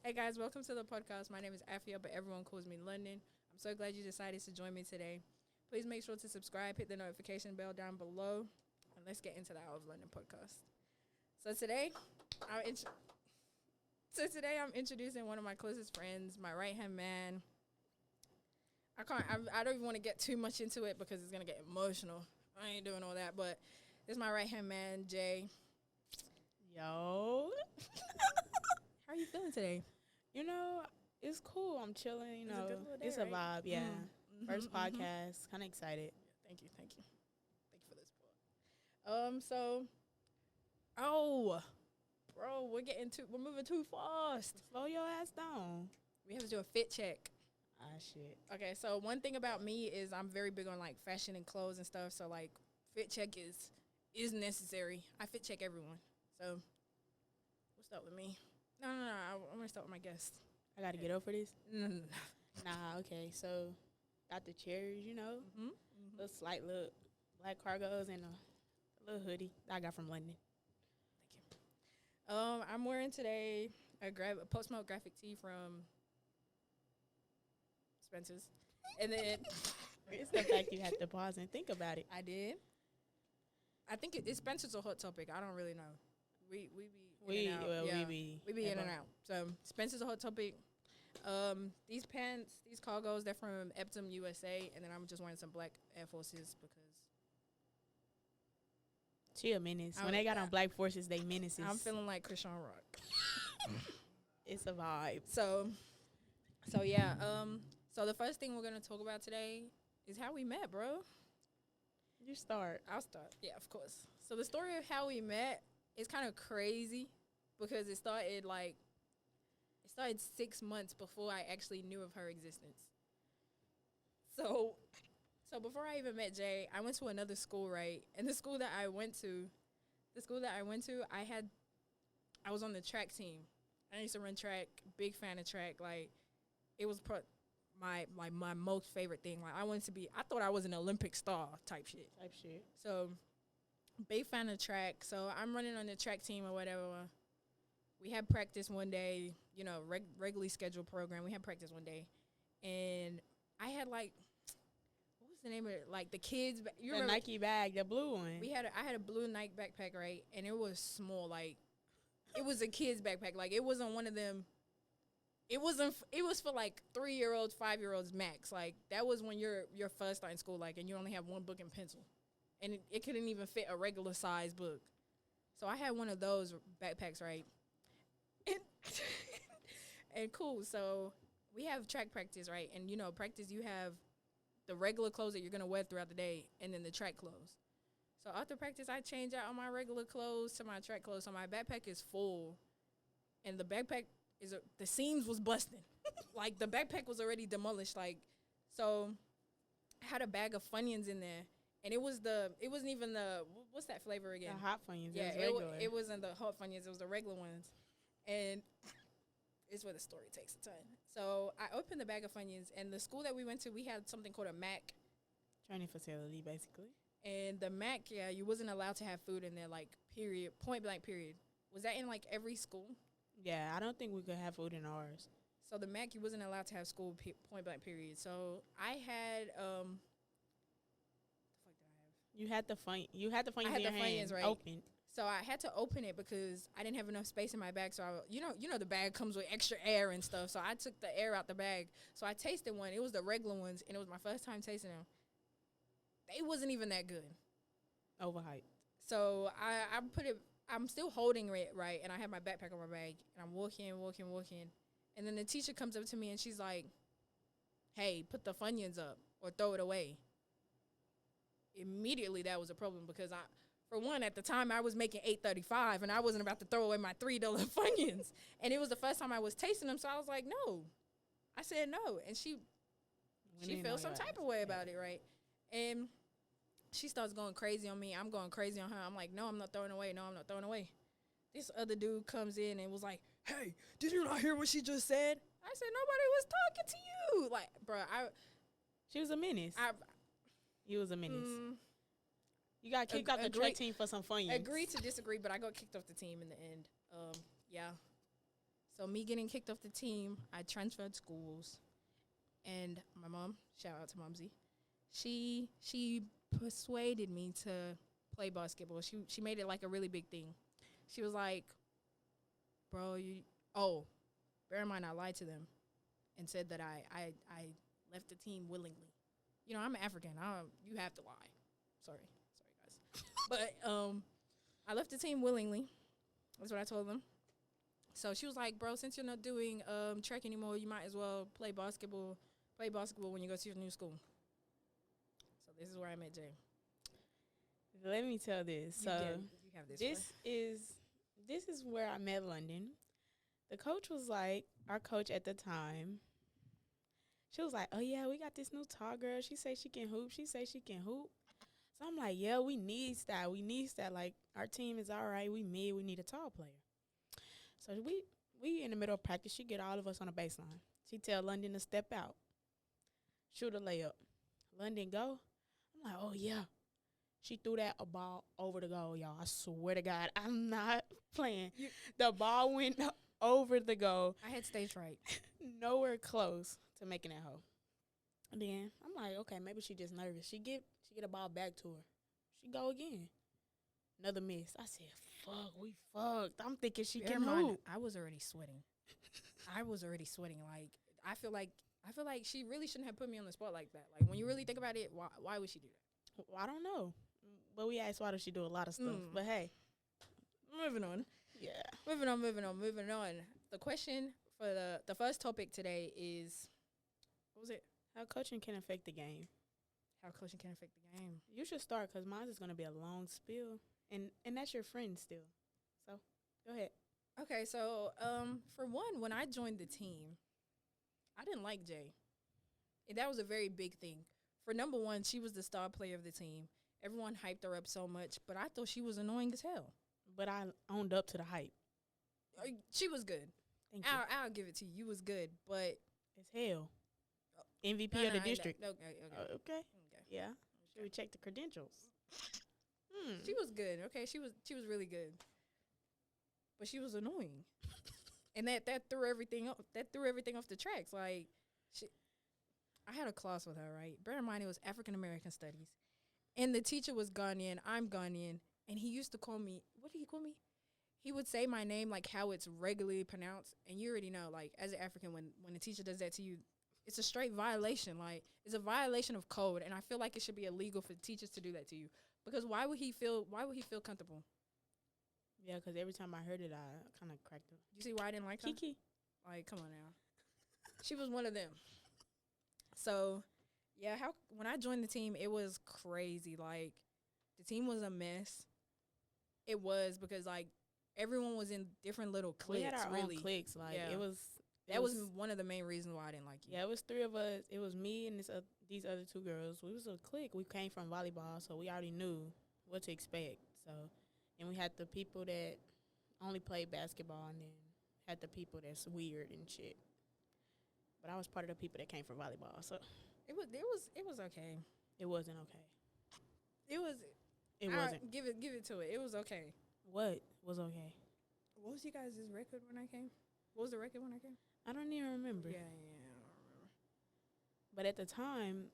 Hey guys, welcome to the podcast. My name is Afia, but everyone calls me London. I'm so glad you decided to join me today. Please make sure to subscribe, hit the notification bell down below, and let's get into the Out of London podcast. So today I'm introducing one of my closest friends, my right hand man. I don't even want to get too much into it because it's gonna get emotional. I ain't doing all that, but this is my right hand man, Jay. Yo. How are you feeling today? It's cool. I'm chilling. It's a good little day, It's right? a vibe. Yeah. First Mm-hmm. podcast. Kind of excited. Thank you for this part. Bro, we're moving too fast. Slow your ass down. We have to do a fit check. Ah, shit. Okay, so one thing about me is I'm very big on like fashion and clothes and stuff. So like fit check is necessary. I fit check everyone. So we'll start with me. No. I'm gonna start with my guest. I got to get over this? No. Nah, okay. So, got the chairs, Mm-hmm. Little slight little black cargos and a little hoodie that I got from London. Thank you. I'm wearing today a Post Smoke graphic tee from Spencer's, and then It's the fact you had to pause and think about it. I did. I think it's Spencer's a hot topic. I don't really know. We be in and out. We be in and out. So Spencer's a hot topic. These pants, these cargos, they're from Epsom, USA, and then I'm just wearing some black Air Forces because She a menace. When they got on black forces, they menaces. I'm feeling like Krishan Rock. It's a vibe. So yeah. So the first thing we're gonna talk about today is how we met, bro. You start. I'll start. Yeah, of course. So the story of how we met is kind of crazy because it started 6 months before I actually knew of her existence. So before I even met Jay, I went to another school, right? And the school that I went to, I was on the track team. I used to run track, big fan of track. Like, it was my most favorite thing. Like, I thought I was an Olympic star type shit. So, big fan of track. So, I'm running on the track team or whatever. We had practice one day, regularly scheduled program. We had practice one day. And I had, what was the name of it? Like, the kids. The Nike bag, the blue one. I had a blue Nike backpack, right? And it was small. Like, it was a kid's backpack. Like, it wasn't one of them. It was for, 3-year-olds, 5-year-olds max. Like, that was when you're first starting school, and you only have one book and pencil. And it couldn't even fit a regular size book. So I had one of those backpacks, right? And cool. So we have track practice, right? And, practice, you have the regular clothes that you're going to wear throughout the day and then the track clothes. So after practice, I change out all my regular clothes to my track clothes. So my backpack is full. And the backpack the seams was busting. Like, the backpack was already demolished. So I had a bag of Funyuns in there. And it wasn't even what's that flavor again? The hot Funyuns. Yeah, it it wasn't the hot Funyuns. It was the regular ones. And it's where the story takes a turn. So I opened the bag of Funyuns, and the school that we went to, we had something called a MAC. Training facility, basically. And the MAC, yeah, you wasn't allowed to have food in there, period, point blank, period. Was that in, every school? Yeah, I don't think we could have food in ours. So the MAC, you wasn't allowed to have school, point blank, period. So I had, what the fuck did I have? You had the Funyuns in your hand, right? Open. So I had to open it because I didn't have enough space in my bag. So the bag comes with extra air and stuff. So I took the air out the bag. So I tasted one. It was the regular ones, and it was my first time tasting them. They wasn't even that good. Overhyped. So I put it. I'm still holding it right, and I have my backpack on my bag, and I'm walking, and then the teacher comes up to me and she's like, "Hey, put the Funyuns up or throw it away." Immediately, that was a problem because for one, at the time, I was making $8.35, and I wasn't about to throw away my $3 Funyuns. And it was the first time I was tasting them, so I was like, no. I said no. And she felt some type of way about it, right? And she starts going crazy on me. I'm going crazy on her. I'm like, no, I'm not throwing away. No, I'm not throwing away. This other dude comes in and was like, "Hey, did you not hear what she just said?" I said, nobody was talking to you. Like, bro, She was a menace. He was a menace. You got kicked off the track team for some Funyuns. Agree to disagree, but I got kicked off the team in the end. Yeah. So me getting kicked off the team, I transferred schools, and my mom, shout out to Momsy, she persuaded me to play basketball. She made it like a really big thing. She was like, "Bro, bear in mind I lied to them and said that I left the team willingly. You know, I'm African. You have to lie. Sorry guys, but I left the team willingly. That's what I told them." So she was like, "Bro, since you're not doing track anymore, you might as well play basketball when you go to your new school." So this is where I met Jay. Let me tell this. So you have this is where I met London. The coach was like, our coach at the time, she was like, "Oh yeah, we got this new tall girl. She say she can hoop. So I'm like, "Yeah, we need that. Like, our team is all right. We need a tall player." So we in the middle of practice. She get all of us on the baseline. She tell London to step out, shoot a layup. London go. I'm like, "Oh yeah." She threw that a ball over the goal, y'all. I swear to God, I'm not playing. The ball went over the goal. I had stage fright. Nowhere close to making that hole. And then I'm like, okay, maybe she just nervous. She get a ball back to her. She go again. Another miss. I said, fuck, we fucked. I'm thinking she can hoop. I was already sweating. Like, I feel like she really shouldn't have put me on the spot like that. Like, when you really think about it, why would she do that? Well, I don't know. But we asked why does she do a lot of stuff. But hey. Moving on. Yeah. Moving on. The question for the first topic today is, what was it? How coaching can affect the game. You should start because mine is going to be a long spiel. And that's your friend still. So, go ahead. Okay, so for one, when I joined the team, I didn't like Jay. And that was a very big thing. For number one, she was the star player of the team. Everyone hyped her up so much, but I thought she was annoying as hell. But I owned up to the hype. She was good. Thank you. I'll give it to you. You was good, but it's hell. MVP of the district. Okay. Yeah. Should we check the credentials? She was good. Okay, she was really good, but she was annoying, and that threw everything off. That threw everything off the tracks. Like, I had a class with her, right? Bear in mind, it was African American studies. And the teacher was Ghanaian. I'm Ghanaian. And he used to call me, what did he call me? He would say my name like how it's regularly pronounced. And you already know, like, as an African, when the teacher does that to you, it's a straight violation. Like, it's a violation of code. And I feel like it should be illegal for teachers to do that to you. Because why would he feel comfortable? Yeah, because every time I heard it, I kind of cracked up. You see why I didn't like her? Kiki. Like, come on now. She was one of them. So, yeah, when I joined the team, it was crazy. Like, the team was a mess. It was because, like, everyone was in different little cliques. We had our own cliques. Like, yeah. That was one of the main reasons why I didn't like you. Yeah, it was three of us. It was me and these other two girls. We was a clique. We came from volleyball, so we already knew what to expect. So, and we had the people that only played basketball, and then had the people that's weird and shit. But I was part of the people that came from volleyball, so it was okay. It wasn't okay. It wasn't. Give it to it. It was okay. What was okay? What was you guys' record when I came? What was the record when I came? I don't even remember. Yeah, I don't remember. But at the time,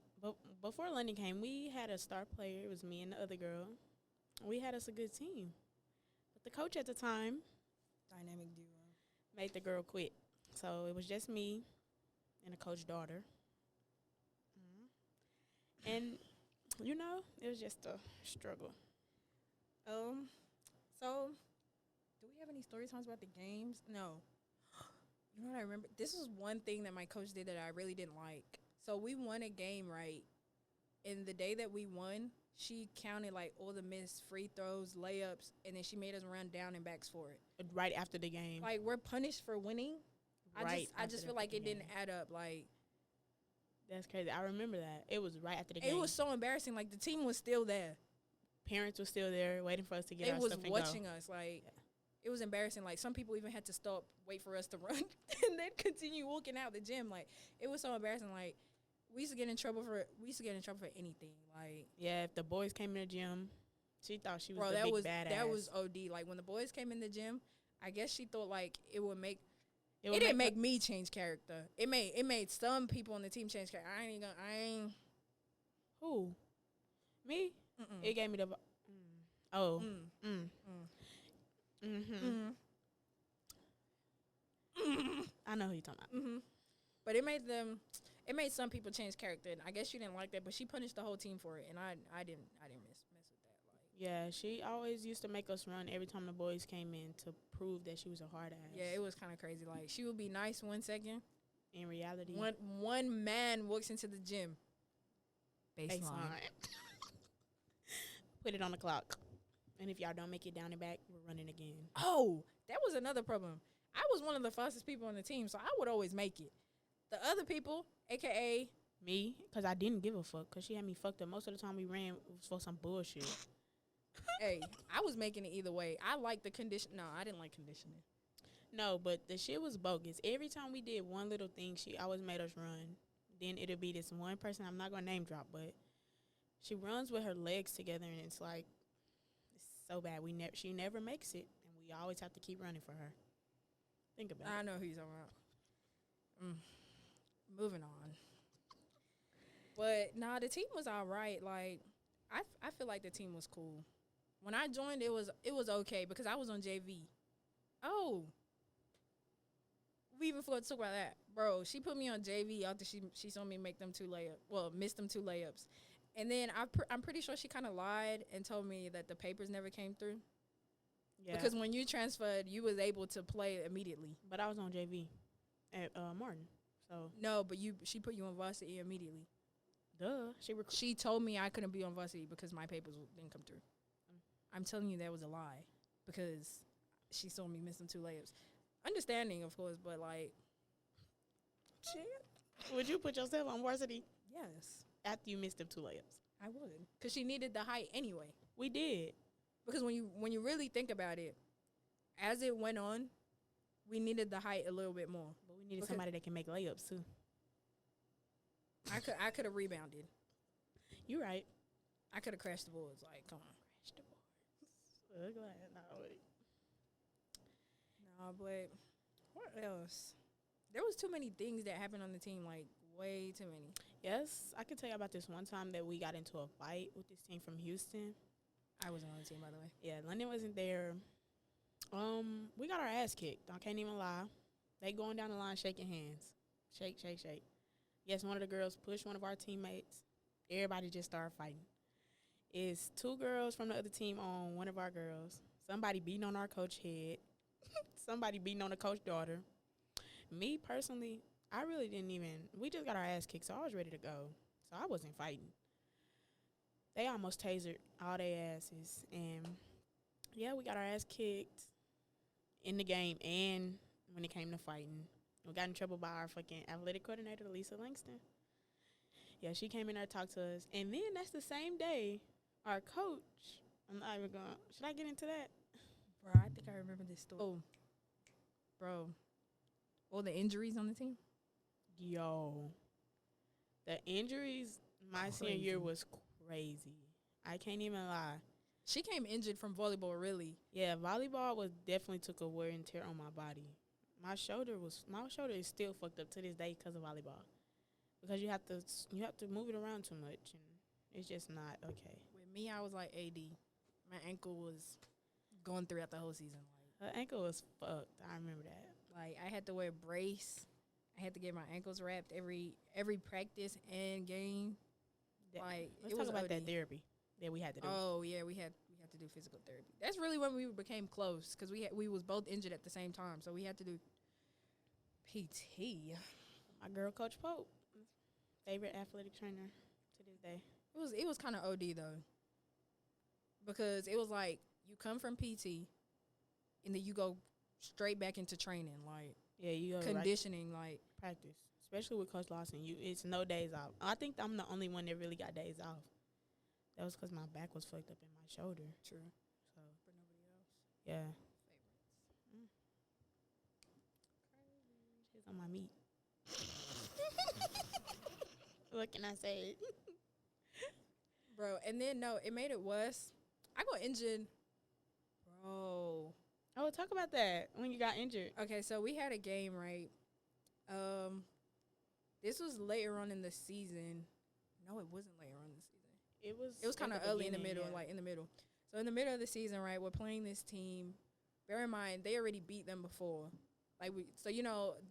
before London came, we had a star player. It was me and the other girl. We had us a good team. But the coach at the time, dynamic duo, made the girl quit. So it was just me and the coach's daughter. Mm-hmm. And, you know, it was just a struggle. So, do we have any story times about the games? No. You know what I remember? This was one thing that my coach did that I really didn't like. So, we won a game, right? And the day that we won, she counted, like, all the missed free throws, layups, and then she made us run down and backs for it. Right after the game. Like, we're punished for winning. I just feel like it didn't add up. Like, that's crazy. I remember that. It was right after the game. It was so embarrassing. Like, the team was still there. Parents were still there waiting for us to get our stuff and go. They was watching us. Like, it was embarrassing. Like, some people even had to stop, wait for us to run, and then continue walking out the gym. Like, it was so embarrassing. Like, we used to get in trouble for anything. Like, yeah, if the boys came in the gym, she thought she was badass. That was OD. Like, when the boys came in the gym, I guess she thought, like, it would make It didn't make me change character. It made some people on the team change character. I ain't. Who? Me? Mm-mm. It gave me the. I know who you're talking about. But it made some people change character. And I guess you didn't like that, but she punished the whole team for it, and I didn't mess with that. Like, yeah, she always used to make us run every time the boys came in to prove that she was a hard ass. Yeah, it was kind of crazy. Like, she would be nice 1 second. In reality, one man walks into the gym. Baseline. Put it on the clock. And if y'all don't make it down and back, we're running again. Oh, that was another problem. I was one of the fastest people on the team, so I would always make it. The other people, a.k.a. me, because I didn't give a fuck, because she had me fucked up. Most of the time we ran was for some bullshit. Hey, I was making it either way. I liked the condition. No, I didn't like conditioning. No, but the shit was bogus. Every time we did one little thing, she always made us run. Then it'll be this one person, I'm not going to name drop, but she runs with her legs together, and it's like, it's so bad. She never makes it, and we always have to keep running for her. Think about it. I know who you're talking about. Moving on. But, nah, the team was all right. Like, I feel like the team was cool. When I joined, it was okay because I was on JV. Oh. We even forgot to talk about that. Bro, she put me on JV after she saw me make them 2 layups. Well, miss them 2 layups. And then I'm pretty sure she kind of lied and told me that the papers never came through. Yeah. Because when you transferred, you was able to play immediately. But I was on JV at Martin. So no, but she put you on varsity immediately. Duh. She told me I couldn't be on varsity because my papers didn't come through. I'm telling you that was a lie because she saw me miss them 2 layups. Understanding, of course, but like, shit. Would you put yourself on varsity? Yes. After you missed them 2 layups? I would. Because she needed the height anyway. We did. Because when you really think about it, as it went on, we needed the height a little bit more. But we needed somebody that can make layups too. I could have rebounded. You're right. I could have crashed the boards. Like, come on. Crash the boards. No, but what else? There was too many things that happened on the team, like way too many. Yes, I can tell you about this one time that we got into a fight with this team from Houston. I wasn't on the team, by the way. Yeah, London wasn't there. We got our ass kicked. I can't even lie. They going down the line shaking hands. Shake, shake, shake. Yes, one of the girls pushed one of our teammates. Everybody just started fighting. It's 2 girls from the other team on one of our girls. Somebody beating on our coach head. Somebody beating on the coach daughter. Me, personally, I really didn't even. We just got our ass kicked, so I was ready to go. So I wasn't fighting. They almost tasered all their asses. And, yeah, we got our ass kicked in the game and when it came to fighting. We got in trouble by our fucking athletic coordinator, Lisa Langston. Yeah, she came in there and talked to us. And then that's the same day, our coach, I'm not even going to, should I get into that? Bro, I think I remember this story. Oh, bro. All the injuries on the team? Yo. The injuries my senior year was crazy. I can't even lie. She came injured from volleyball, really. Yeah, volleyball definitely took a wear and tear on my body. My shoulder is still fucked up to this day because of volleyball. Because you have to move it around too much, and it's just not okay. With me, I was like AD. My ankle was going throughout the whole season. Her ankle was fucked. I remember that. Like, I had to wear a brace. I had to get my ankles wrapped every practice and game. Let's talk about that therapy that we had to do. Oh yeah, we had to do physical therapy. That's really when we became close because we was both injured at the same time, so we had to do PT. My girl, Coach Pope, favorite athletic trainer to this day. It was kind of OD though, because it was like you come from PT, and then you go straight back into training, like you go conditioning, like practice. Especially with Coach Lawson, it's no days off. I think I'm the only one that really got days off. That was because my back was fucked up in my shoulder. True. So, for nobody else. Yeah. She's on my meat. What can I say? Bro, and then, no, it made it worse. I got injured. Bro. Oh, talk about that when you got injured. Okay, so we had a game, right? This was later on in the season. No, it wasn't later on in the season. It was kind of early in the middle, like in the middle. So in the middle of the season, right, we're playing this team. Bear in mind, they already beat them before. So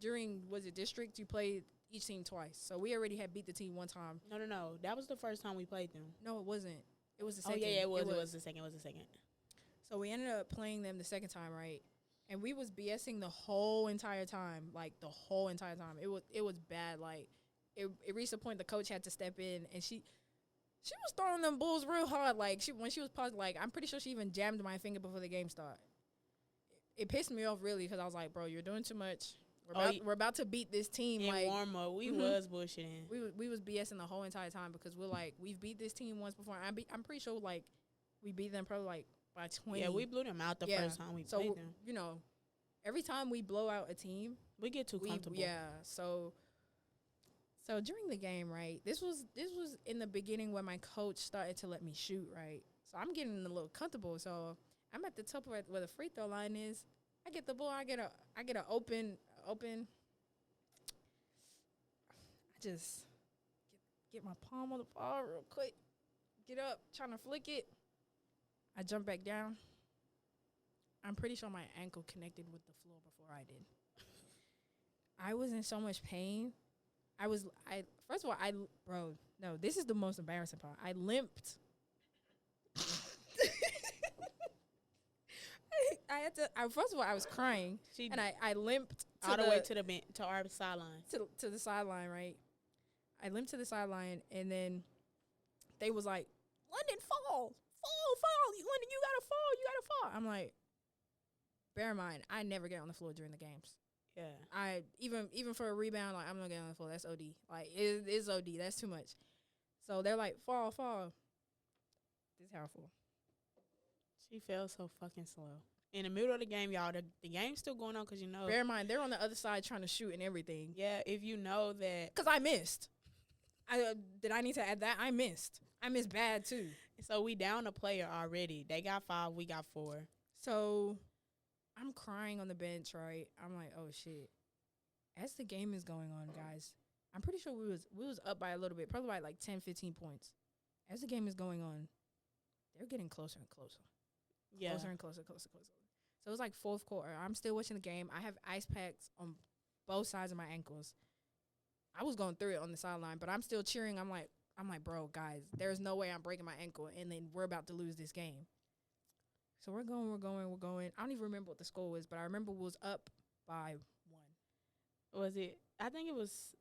during, was it district, you played each team twice. So we already had beat the team one time. No. That was the first time we played them. No, it wasn't. It was the second. Oh, yeah, it was the second. So we ended up playing them the second time, right? And we was BSing the whole entire time, like the whole entire time. It was bad. Like it reached a point the coach had to step in, and she was throwing them bulls real hard. Like when she was paused, like I'm pretty sure she even jammed my finger before the game started. It pissed me off really because I was like, bro, you're doing too much. We're about to beat this team. In like warm up, we was bullshitting. We was BSing the whole entire time because we're like, we've beat this team once before. I'm pretty sure like we beat them probably like by 20. Yeah, we blew them out the first time we played them. Every time we blow out a team, we get too comfortable. Yeah, so during the game, right, this was in the beginning when my coach started to let me shoot, right? So I'm getting a little comfortable. So I'm at the top where the free throw line is. I get the ball. I get a open. I just get my palm on the ball real quick. Get up, trying to flick it. I jump back down. I'm pretty sure my ankle connected with the floor before I did. I was in so much pain. First of all, bro, no, this is the most embarrassing part. I limped. First of all, I was crying, and I limped all the way to our sideline. To the sideline, right? I limped to the sideline, and then they was like, London, fall. London, you gotta fall. I'm like, bear in mind, I never get on the floor during the games. Yeah. I even for a rebound, like I'm not getting on the floor. That's OD. Like it's OD. That's too much. So they're like, fall. This is how I fall. She fell so fucking slow. In the middle of the game, y'all, the game's still going on because Bear in mind, they're on the other side trying to shoot and everything. Yeah, if you know that. Because I missed. Did I need to add that? I missed. I missed bad, too. So we down a player already. They got 5, we got 4. So I'm crying on the bench, right? I'm like, oh, shit. As the game is going on, guys, I'm pretty sure we was up by a little bit, probably by like 10, 15 points. As the game is going on, they're getting closer and closer. Yeah. Closer and closer. So it was like fourth quarter. I'm still watching the game. I have ice packs on both sides of my ankles. I was going through it on the sideline, but I'm still cheering. I'm like, bro, guys, there's no way I'm breaking my ankle, and then we're about to lose this game. So we're going. I don't even remember what the score was, but I remember we was up by 1. Was it? I think it was.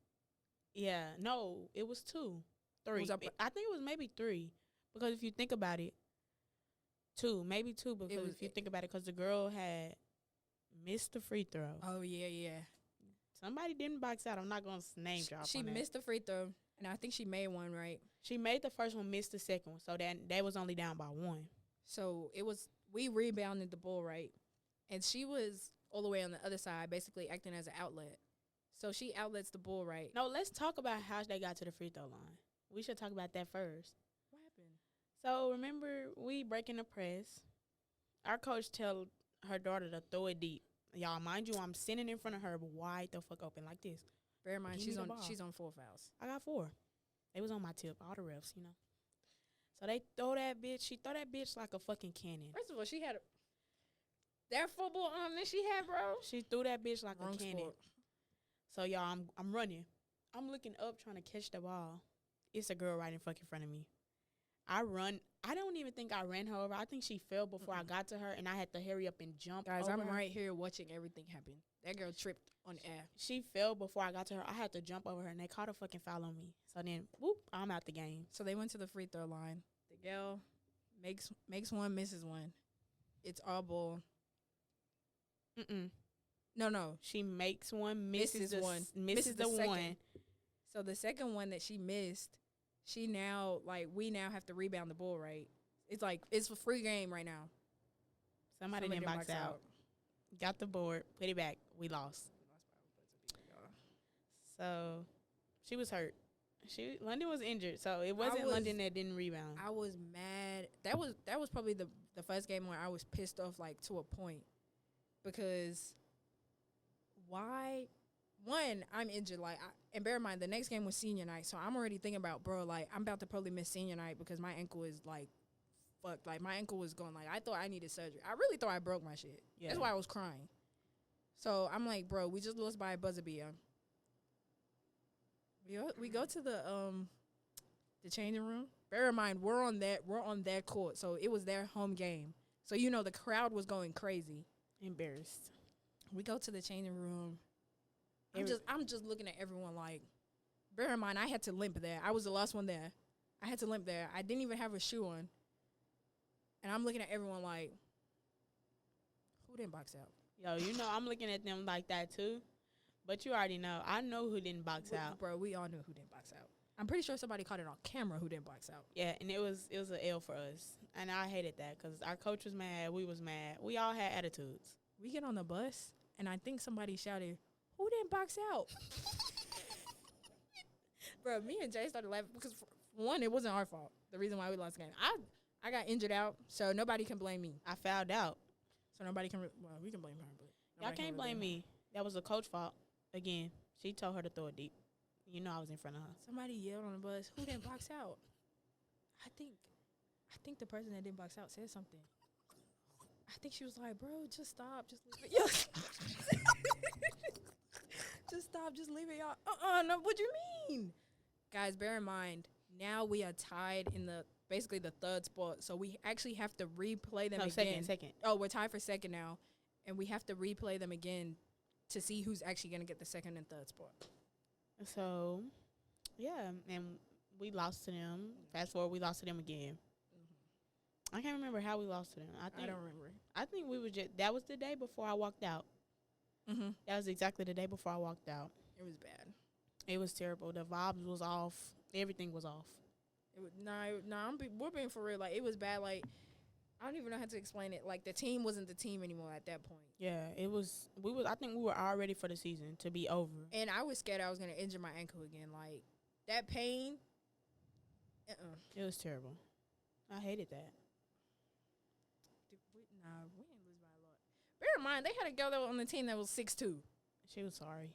Yeah, no, it was 2, 3. I think it was maybe 3, because if you think about it, 2, maybe 2, because if you think about it, because the girl had missed the free throw. Oh yeah. Somebody didn't box out. I'm not gonna name drop. She missed the free throw, and I think she made one, right? She made the first one, missed the second one, so that was only down by 1. So we rebounded the ball, right? And she was all the way on the other side, basically acting as an outlet. So she outlets the ball, right? No, let's talk about how they got to the free throw line. We should talk about that first. What happened? So remember, we breaking the press. Our coach tell her daughter to throw it deep. Y'all, mind you, I'm sitting in front of her wide the fuck open like this. Bear in mind, she's on 4 fouls. I got 4. It was on my tip, all the refs, So they throw that bitch. She throw that bitch like a fucking cannon. First of all, she had that football arm that she had, bro. She threw that bitch like Wrong a cannon. sport. So y'all, I'm running. I'm looking up trying to catch the ball. It's a girl right in fucking front of me. I run. I don't even think I ran her over. I think she fell before I got to her, and I had to hurry up and jump. Guys, over I'm her. right here watching everything happen. That girl tripped on air. She fell before I got to her. I had to jump over her, and they caught a fucking foul on me. So then, whoop, I'm out the game. So they went to the free throw line. The girl makes one, misses one. It's all ball. No. She makes one, misses the one. So the second one that she missed, we now have to rebound the ball, right? It's a free game right now. Somebody didn't box out. Got the board, put it back. We lost. So she was hurt. London was injured, so it wasn't London that didn't rebound. I was mad. That was probably the first game where I was pissed off to a point. because why? One, I'm injured. Like, and bear in mind, the next game was senior night, so I'm already thinking about, bro, like, I'm about to probably miss senior night because my ankle is like fucked. Like, my ankle was going. Like, I thought I needed surgery. I really thought I broke my shit. Yeah. That's why I was crying. So I'm like, bro, we just lost by a buzzer beater. We go to the changing room. Bear in mind, we're on that court, so it was their home game. So you know the crowd was going crazy. Embarrassed. We go to the changing room. I'm just looking at everyone like. Bear in mind, I had to limp there. I was the last one there. I had to limp there. I didn't even have a shoe on. And I'm looking at everyone like, who didn't box out? Yo, you know I'm looking at them like that too. But you already know. I know who didn't box out. Bro, we all knew who didn't box out. I'm pretty sure somebody caught it on camera who didn't box out. Yeah, and it was an L for us. And I hated that because our coach was mad. We was mad. We all had attitudes. We get on the bus, and I think somebody shouted, who didn't box out? Bro, me and Jay started laughing because, for one, it wasn't our fault. The reason why we lost the game. I got injured out, so nobody can blame me. I fouled out. So nobody can, well, we can blame her. But y'all can't blame me. That was the coach's fault. Again, she told her to throw it deep. You know I was in front of her. Somebody yelled on the bus, who didn't box out? I think the person that didn't box out said something. I think she was like, bro, just stop. Just leave it. Just stop. Just leave it, y'all. No, what do you mean? Guys, bear in mind, now we are tied in basically the third spot. So we actually have to replay them again. Second. Oh, we're tied for second now. And we have to replay them again to see who's actually going to get the second and third spot. So, yeah, and we lost to them. Fast forward, we lost to them again. I can't remember how we lost to them. I don't remember. I think we were that was the day before I walked out. Mm-hmm. That was exactly the day before I walked out. It was bad. It was terrible. The vibes was off. Everything was off. We're being for real. Like, it was bad. Like, I don't even know how to explain it. Like, the team wasn't the team anymore at that point. Yeah, it was. I think we were all ready for the season to be over. And I was scared I was going to injure my ankle again. Like, that pain. It was terrible. I hated that. We didn't lose by a lot. Bear in mind, they had a girl that was on the team that was 6'2". She was sorry.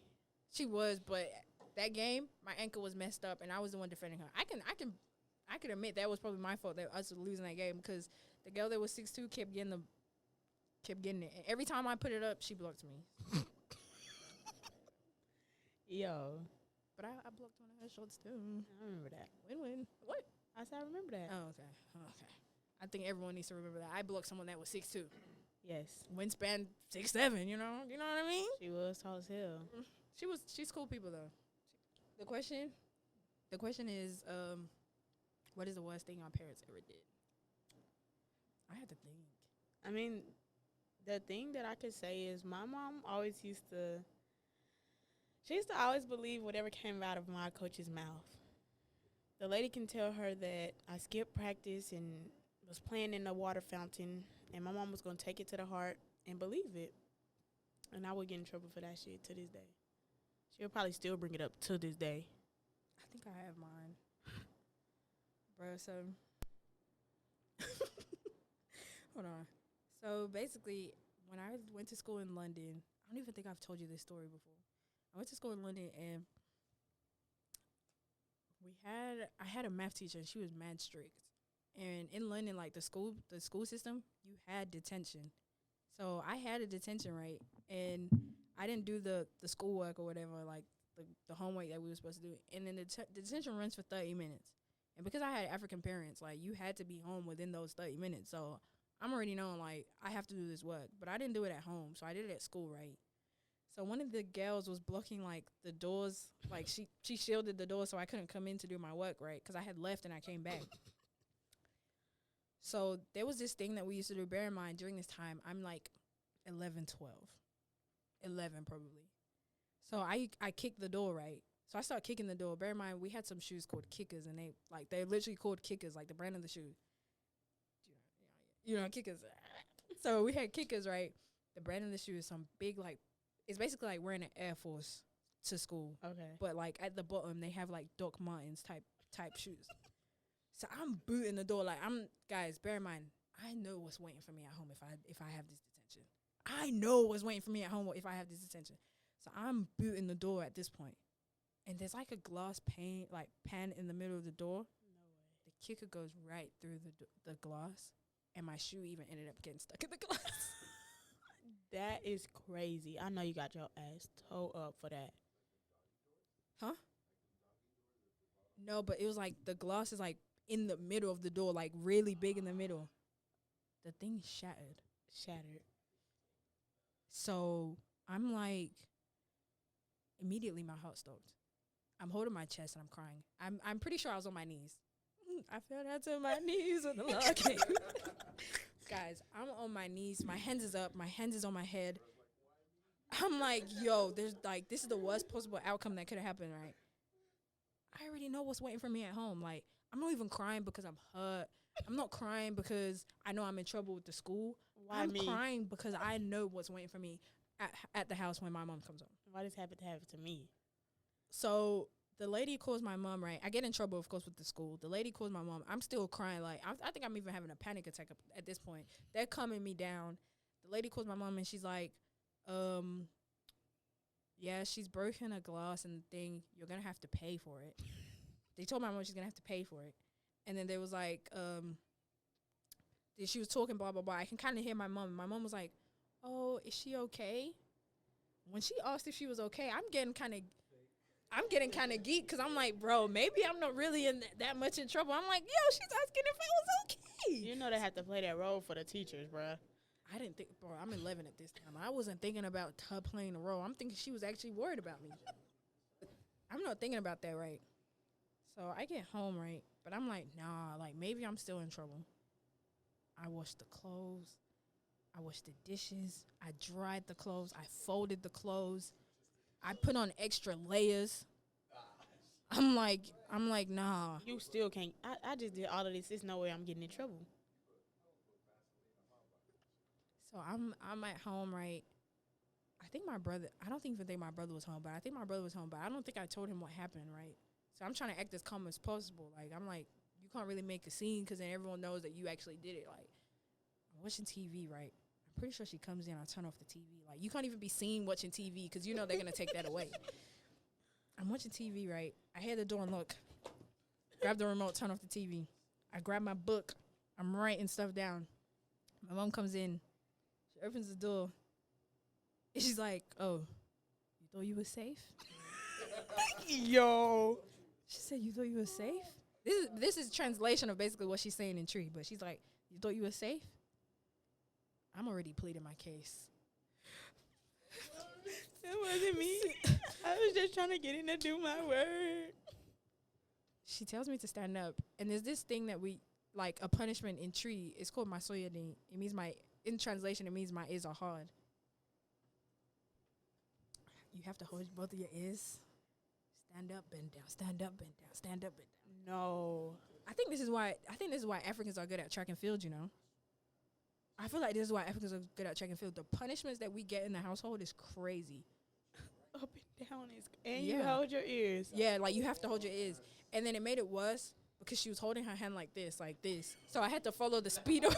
She was, but that game, my ankle was messed up, and I was the one defending her. I can admit that was probably my fault that us losing that game because the girl that was 6'2" kept getting it. And every time I put it up, she blocked me. Yo. But I blocked one of her shots too. I remember that. Win-win. What? I said I remember that. Oh, okay. I think everyone needs to remember that. I blocked someone that was 6'2". Yes. Wingspan 6'7", you know what I mean? She was tall as hell. She's cool people though. The question is, what is the worst thing our parents ever did? I had to think. I mean, the thing that I could say is my mom always used to always believe whatever came out of my coach's mouth. The lady can tell her that I skipped practice and was playing in the water fountain, and my mom was going to take it to the heart and believe it. And I would get in trouble for that shit to this day. She'll probably still bring it up to this day. I think I have mine. Bro, so hold on. So basically, when I went to school in London, I don't even think I've told you this story before. I went to school in London, and I had a math teacher, and she was mad strict. And in London, like the school system, you had detention. So I had a detention, right? And I didn't do the schoolwork or whatever, like the homework that we were supposed to do. And then the detention runs for 30 minutes. And because I had African parents, like, you had to be home within those 30 minutes. So I'm already knowing, like, I have to do this work. But I didn't do it at home, so I did it at school, right? So one of the girls was blocking, like, the doors. Like, she shielded the door so I couldn't come in to do my work, right? Because I had left and I came back. So there was this thing that we used to do. Bear in mind, during this time, I'm, like, 11, 12. 11, probably. So I kicked the door, right? So I started kicking the door. Bear in mind, we had some shoes called Kickers, and they're literally called Kickers, like the brand of the shoe. You know, Kickers. So we had Kickers, right? The brand of the shoe is some big, like, it's basically like wearing an Air Force to school. Okay. But, like, at the bottom, they have, like, Doc Martens type shoes. So I'm booting the door. Like, guys, bear in mind, I know what's waiting for me at home if I have this detention. I know what's waiting for me at home if I have this attention. So I'm booting the door at this point. And there's like a glass pane, like pan in the middle of the door. No way. The kicker goes right through the glass. And my shoe even ended up getting stuck in the glass. That is crazy. I know you got your ass toe up for that. Huh? No, but it was like the glass is like in the middle of the door, like really big in the middle. The thing shattered. So I'm like, immediately my heart stopped. I'm holding my chest and I'm crying. I'm pretty sure I was on my knees. I fell down to my knees when the Lord came. Guys, I'm on my knees. My hands is up. My hands is on my head. I'm like, yo, there's like, this is the worst possible outcome that could have happened, right? I already know what's waiting for me at home. Like, I'm not even crying because I'm hurt. I'm not crying because I know I'm in trouble with the school. Why I'm me? crying because I know what's waiting for me at the house when my mom comes home. Why does happen to me? So the lady calls my mom, right? I get in trouble, of course, with the school. The lady calls my mom. I'm still crying. Like, I think I'm even having a panic attack at this point. They're calming me down. The lady calls my mom, and she's like, yeah, she's broken a glass and the thing. You're going to have to pay for it. They told my mom she's going to have to pay for it. And then they was like, she was talking, blah, blah, blah. I can kind of hear my mom. My mom was like, oh, is she okay? When she asked if she was okay, I'm getting kind of geeked because I'm like, bro, maybe I'm not really in that much in trouble. I'm like, yo, she's asking if I was okay. You know they have to play that role for the teachers, bruh. I didn't think, bro, I'm 11 at this time. I wasn't thinking about her playing the role. I'm thinking she was actually worried about me. I'm not thinking about that, right? So I get home, right? But I'm like, nah, like maybe I'm still in trouble. I washed the clothes. I washed the dishes. I dried the clothes. I folded the clothes. I put on extra layers. I'm like, nah. You still can't. I just did all of this. There's no way I'm getting in trouble. So I'm at home, right? I don't even think my brother was home, but I think my brother was home, but I don't think I told him what happened, right? So I'm trying to act as calm as possible. Like, I'm like, you can't really make a scene because then everyone knows that you actually did it. Like, I'm watching TV, right? I'm pretty sure she comes in, I turn off the TV. Like, you can't even be seen watching TV because you know they're going to take that away. I'm watching TV, right? I hear the door and look. Grab the remote, turn off the TV. I grab my book. I'm writing stuff down. My mom comes in. She opens the door. And she's like, oh, you thought you were safe? Yo. She said, you thought you were safe? This is translation of basically what she's saying in Tree. But she's like, you thought you were safe? I'm already pleading my case. That wasn't me. I was just trying to get in to do my work. She tells me to stand up. And there's this thing that we, like a punishment in Tree. It's called masoyading. It means in translation, it means my ears are hard. You have to hold both of your ears. Stand up, bend down. Stand up, bend down. Stand up, bend down. No. I think this is why Africans are good at track and field, you know? I feel like this is why Africans are good at track and field. The punishments that we get in the household is crazy. Up and down is, and you hold your ears. Yeah, like you have to hold your ears. And then it made it worse because she was holding her hand like this. So I had to follow the speed of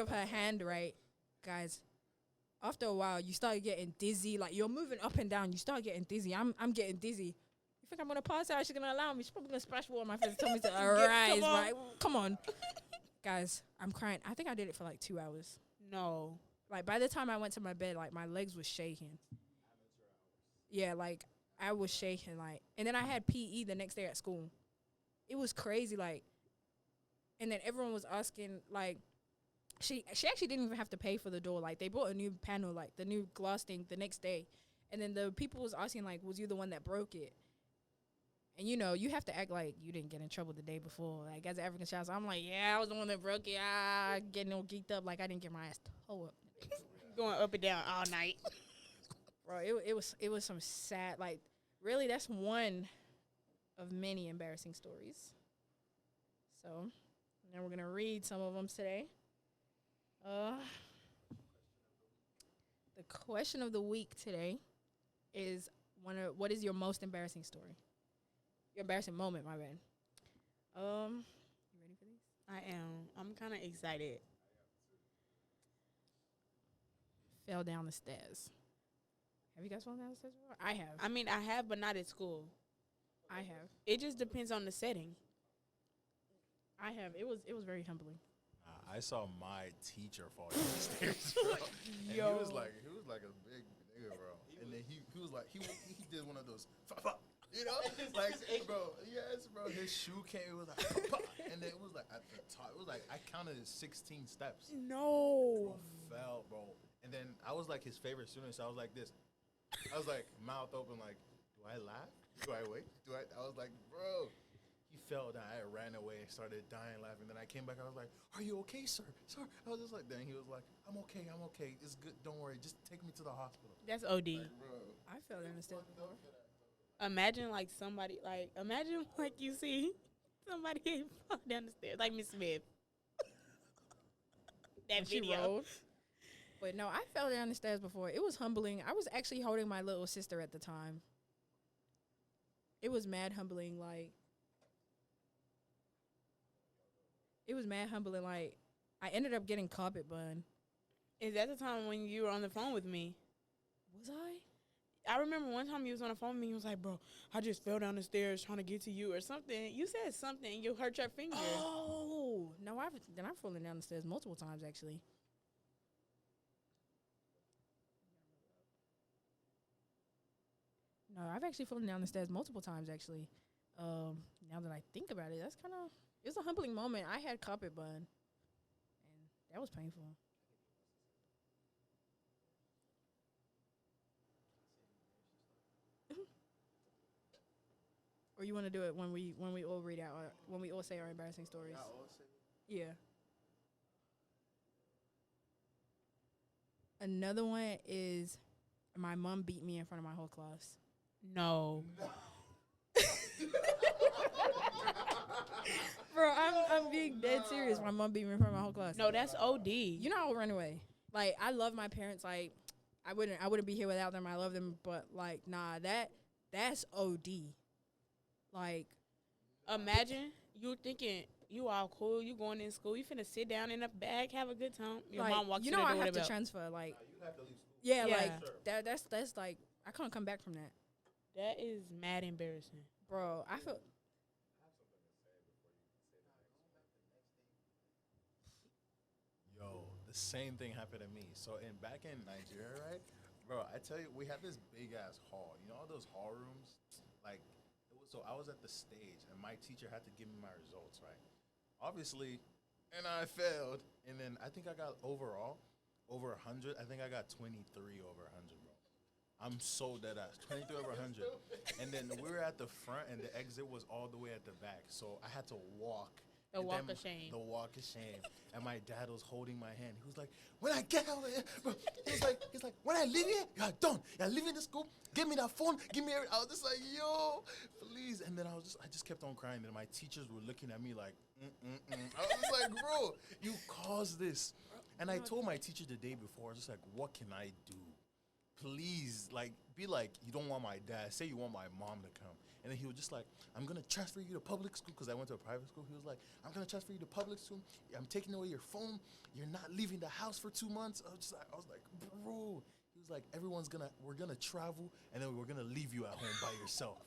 her hand, right? Guys, after a while, you start getting dizzy. Like, you're moving up and down. You start getting dizzy. I'm getting dizzy. You think I'm going to pass out? She's going to allow me. She's probably going to splash water on my face and tell me to arise, right? Come on. Guys, I'm crying. I think I did it for like 2 hours. No. Like, by the time I went to my bed, like, my legs were shaking. Yeah, like, I was shaking, like. And then I had PE the next day at school. It was crazy, like. And then everyone was asking, like, she actually didn't even have to pay for the door. Like, they bought a new panel, like, the new glass thing the next day. And then the people was asking, like, was you the one that broke it? And, you know, you have to act like you didn't get in trouble the day before. Like, as an African child, so I'm like, yeah, I was the one that broke it. Getting all geeked up. Like, I didn't get my ass toe up. Going up and down all night. Bro, it was some sad, like, really, that's one of many embarrassing stories. So, now we're going to read some of them today. The question of the week today is, what is your most embarrassing story? Your embarrassing moment, my bad. You ready for this? I am. I'm kind of excited. fell down the stairs. Have you guys fallen down the stairs before? I have. I mean, I have, but not at school. I have. It just depends on the setting. I have. It was very humbling. I saw my teacher fall down the stairs, bro. And he was like a big nigga, bro. And then he was like he did one of those, you know, like bro, yes, bro. His shoe came, it was like, and then it was like at the top. It was like I counted 16 steps. No. Bro, fell, bro. And then I was like his favorite student, so I was like this. I was like mouth open, like, do I laugh? Do I wait? I was like, bro. He fell down. I ran away and started dying laughing. Then I came back. I was like, "Are you okay, sir? Sir?" I was just like, then he was like, "I'm okay. I'm okay. It's good. Don't worry. Just take me to the hospital." That's OD. Like, bro. I fell down the stairs before. Imagine like somebody imagine like you see somebody fall down the stairs like Miss Smith. That She video. rolled. But no, I fell down the stairs before. It was humbling. I was actually holding my little sister at the time. It was mad humbling. Like, it was mad humbling. Like, I ended up getting carpet bun. Is that the time when you were on the phone with me? Was I? I remember one time you was on the phone with me. You was like, "Bro, I just fell down the stairs trying to get to you," or something. You said something. You hurt your finger. Oh no! I've fallen down the stairs multiple times actually. No, I've actually fallen down the stairs multiple times actually. Now that I think about it, it's a humbling moment. I had carpet bun, and that was painful. Or you want to do it when we all read out when we all say our embarrassing stories? Yeah. Another one is my mom beat me in front of my whole class. No. Bro, I'm being dead serious. My mom beat me in front of my whole class. No, that's OD. You know I'll run away. Like, I love my parents. Like, I wouldn't be here without them. I love them, but like, nah, that's OD. Like, Imagine you thinking you all cool, you going in school, you finna sit down in a bag, have a good time. Your like, mom walks you in know the I door have with to a belt. transfer. Like, You have to leave school. yeah, Yeah. like that's like I can't come back from that, That is mad embarrassing. bro. I feel. Yo, the same thing happened to me. So back in Nigeria, right, bro? I tell you, we had this big ass hall. You know all those hall rooms, like. So I was at the stage, and my teacher had to give me my results, right? Obviously, and I failed. And then I think I got overall over 100. I think I got 23 over 100, bro. I'm so dead ass. 23 over 100. And then we were at the front, and the exit was all the way at the back. So I had to walk. The And walk then of shame. The walk of shame. And my dad was holding my hand. He was like, when I get out of here, bro, he's like, when I leave here, you're done. You're leaving the school. Give me that phone. Give me everything. I was just like, yo, please. And then I just kept on crying. And my teachers were looking at me like, I was like, bro, you caused this. And I told my teacher the day before, I was just like, what can I do? Please, like, be like, you don't want my dad. Say you want my mom to come. And then he was just like, I'm going to transfer you to public school because I went to a private school. He was like, I'm going to transfer you to public school. I'm taking away your phone. You're not leaving the house for 2 months. I was like, bro. He was like, we're going to travel, and then we're going to leave you at home by yourself.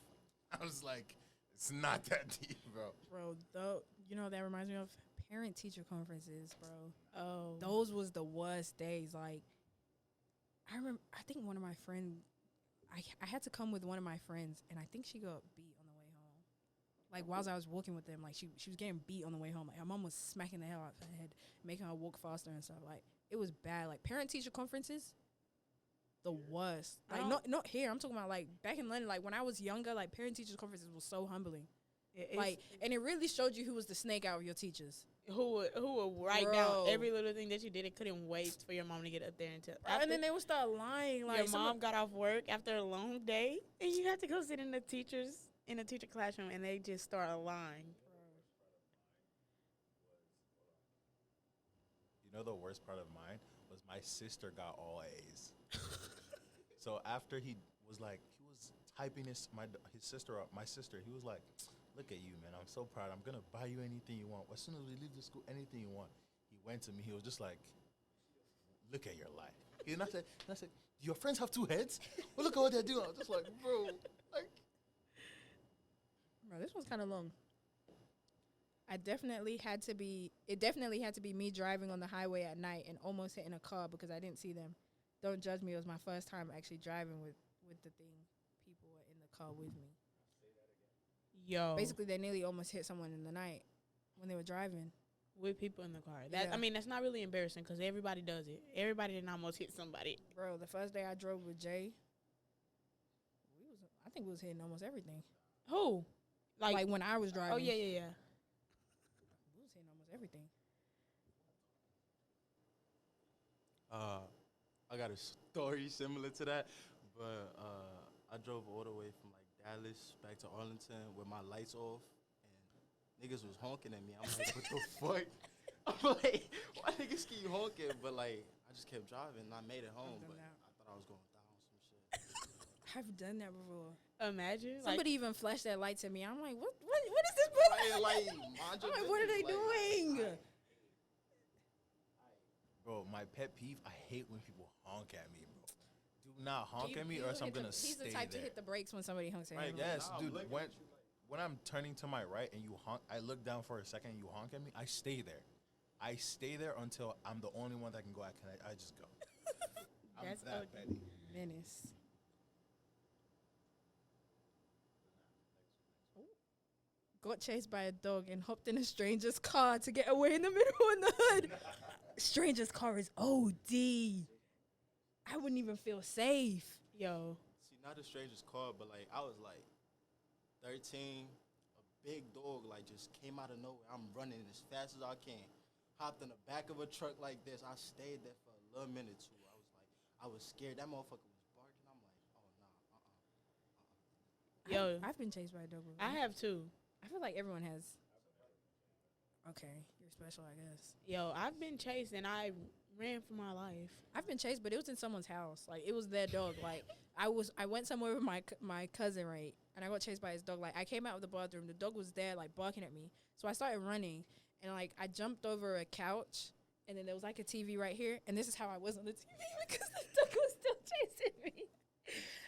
I was like, it's not that deep, bro. Bro, you know what that reminds me of? Parent-teacher conferences, bro. Oh. Those was the worst days. Like, I think one of my friends, I had to come with one of my friends, and I think she got beat on the way home. Like, whilst I was walking with them, like, she was getting beat on the way home. Like, her mom was smacking the hell out of her head, making her walk faster and stuff. Like, it was bad. Like, parent-teacher conferences, the worst. Like, not here. I'm talking about, like, back in London, like, when I was younger, like, parent-teacher conferences was so humbling. Like, and it really showed you who was the snake out of your teachers. Who would write down every little thing that you did and couldn't wait for your mom to get up there and tell. And then they would start lying. Like, your mom got off work after a long day, and you had to go sit in the teacher classroom, and they just start lying. You know the worst part of mine was my sister got all A's. So after he was hyping his sister up, my sister, he was like, look at you, man. I'm so proud. I'm going to buy you anything you want. As soon as we leave the school, anything you want. He went to me. He was just like, look at your life. And I said, do your friends have two heads? Well, look at what they're doing. I was just like, bro, like. Bro, this one's kind of long. It definitely had to be me driving on the highway at night and almost hitting a car because I didn't see them. Don't judge me. It was my first time actually driving with the thing. People were in the car with me. Yo. Basically, they nearly almost hit someone in the night when they were driving. With people in the car. That Yeah. I mean, that's not really embarrassing because everybody does it. Everybody didn't almost hit somebody. Bro, the first day I drove with Jay, I think we was hitting almost everything. Who? Like when I was driving. Oh, yeah. We was hitting almost everything. I got a story similar to that, but I drove all the way from like Dallas back to Arlington with my lights off, and niggas was honking at me. I'm like, what the fuck? I'm like, why niggas keep honking? But like, I just kept driving and I made it home, but I thought I was going down some shit. I've done that before. Imagine. Somebody even flashed their lights at me. I'm like, what is this bullshit? Like, I'm like, what are they doing? Bro, my pet peeve, I hate when people honk at me, bro. Do not honk at me or else I'm going to stay there. He's the type to hit the brakes when somebody honks at him. Right, yes, dude. When I'm turning to my right and you honk, I look down for a second and you honk at me, I stay there. I stay there until I'm the only one that can go. I just go. I'm That's that petty. Menace. Got chased by a dog and hopped in a stranger's car to get away in the middle in the hood. Stranger's car is OD. I wouldn't even feel safe. Yo. See, not a stranger's car, but like I was like 13, a big dog like just came out of nowhere. I'm running as fast as I can. Hopped in the back of a truck like this. I stayed there for a little minute too. I was scared. That motherfucker was barking. I'm like, oh nah, Yo. I've been chased by a dog before. I have too. I feel like everyone has. Okay, you're special, I guess. Yo, I've been chased and I ran for my life. I've been chased, but it was in someone's house. Like, it was their dog. Like, I went somewhere with my cousin, right? And I got chased by his dog. Like, I came out of the bathroom. The dog was there, like, barking at me. So I started running. And, like, I jumped over a couch. And then there was, like, a TV right here. And this is how I was on the TV because the dog was still chasing me.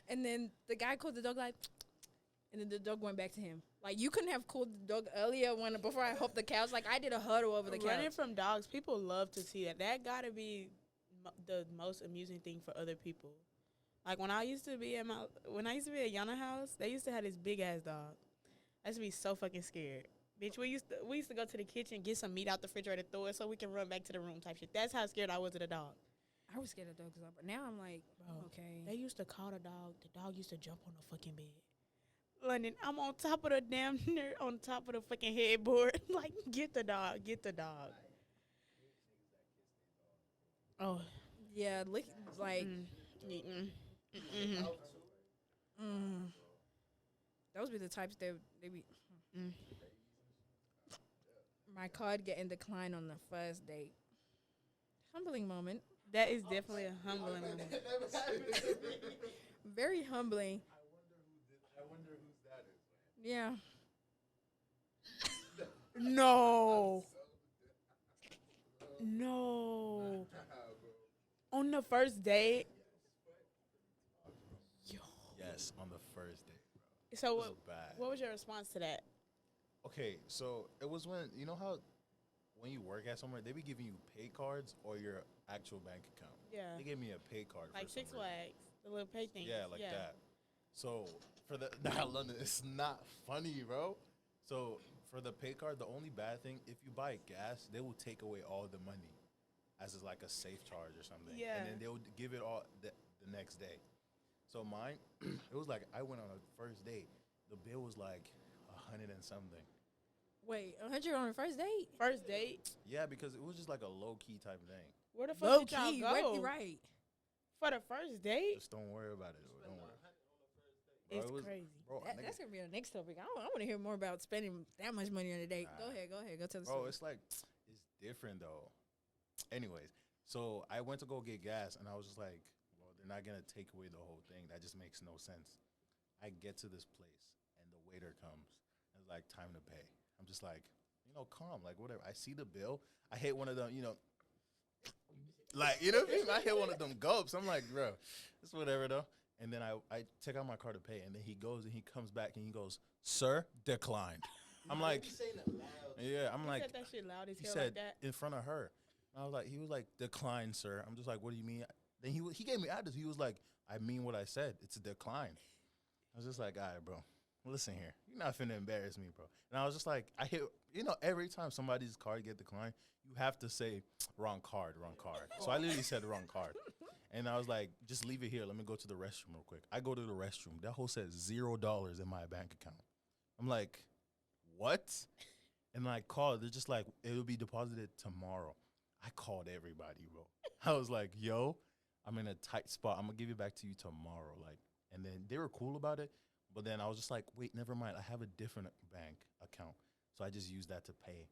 And then the guy called the dog, like, and then the dog went back to him. Like, you couldn't have called the dog earlier before I hopped the couch. Like, I did a hurdle over the couch. Running from dogs, people love to see that. That got to be the most amusing thing for other people. Like, when I used to be at Yana house, they used to have this big-ass dog. I used to be so fucking scared. Bitch, we used to go to the kitchen, get some meat out the refrigerator, throw it so we can run back to the room type shit. That's how scared I was of the dog. I was scared of dogs, but now I'm like, okay. They used to call the dog. The dog used to jump on the fucking bed. London, I'm on top of the on top of the fucking headboard. Like, get the dog. Oh. Yeah, like. Those be the types that they be. My card getting declined on the first date. Humbling moment. That is definitely a humbling moment. Very humbling. I wonder whose that is. Yeah. No. On the first date? Yo. Yes, on the first date, bro. So What was your response to that? Okay, so it was when, you know how when you work at somewhere, they be giving you pay cards or your actual bank account. Yeah. They gave me a pay card. Like for some Six reason. Flags, the little pay thing. Yeah, like that. So for the London, it's not funny, bro. So for the pay card, the only bad thing, if you buy gas, they will take away all the money as is like a safe charge or something. Yeah. And then they would give it all the next day. So mine, it was like I went on a first date. The bill was like $100 and something. Wait, 100 on the first date? First date? Yeah, because it was just like a low key type thing. Where the fuck Low did y'all key, go? right. For the first date? Just don't worry about it. Don't worry. It's Bro, it was- crazy. Bro, That's gonna be the next topic. I want to hear more about spending that much money on a date. Nah. Go ahead. Go tell the bro, story. it's like, it's different though. Anyways, so I went to go get gas and I was just like, well, they're not going to take away the whole thing. That just makes no sense. I get to this place and the waiter comes and it's like, time to pay. I'm just like, calm, like whatever. I see the bill. I hate one of them, Like, you know what I mean? I hit one of them gulps. I'm like, bro, it's whatever though. And then I take out my card to pay, and then he goes and he comes back and he goes, "Sir, declined." I'm like, yeah, I'm He like, said that shit loud as he hell said like that. in front of her. He was like, "Decline, sir." I'm just like, "What do you mean?" Then he gave me address. He was like, "I mean what I said. It's a decline." I was just like, "All right, bro. Listen here. You're not finna embarrass me, bro." And I was just like, every time somebody's card get declined, you have to say wrong card, wrong card. So I literally said wrong card. And I was like, just leave it here. Let me go to the restroom real quick. I go to the restroom. That whole says $0 in my bank account. I'm like, what? And I called. They're just like, it'll be deposited tomorrow. I called everybody, bro. I was like, yo, I'm in a tight spot. I'm going to give it back to you tomorrow. Like, and then they were cool about it. But then I was just like, wait, never mind. I have a different bank account. So I just used that to pay.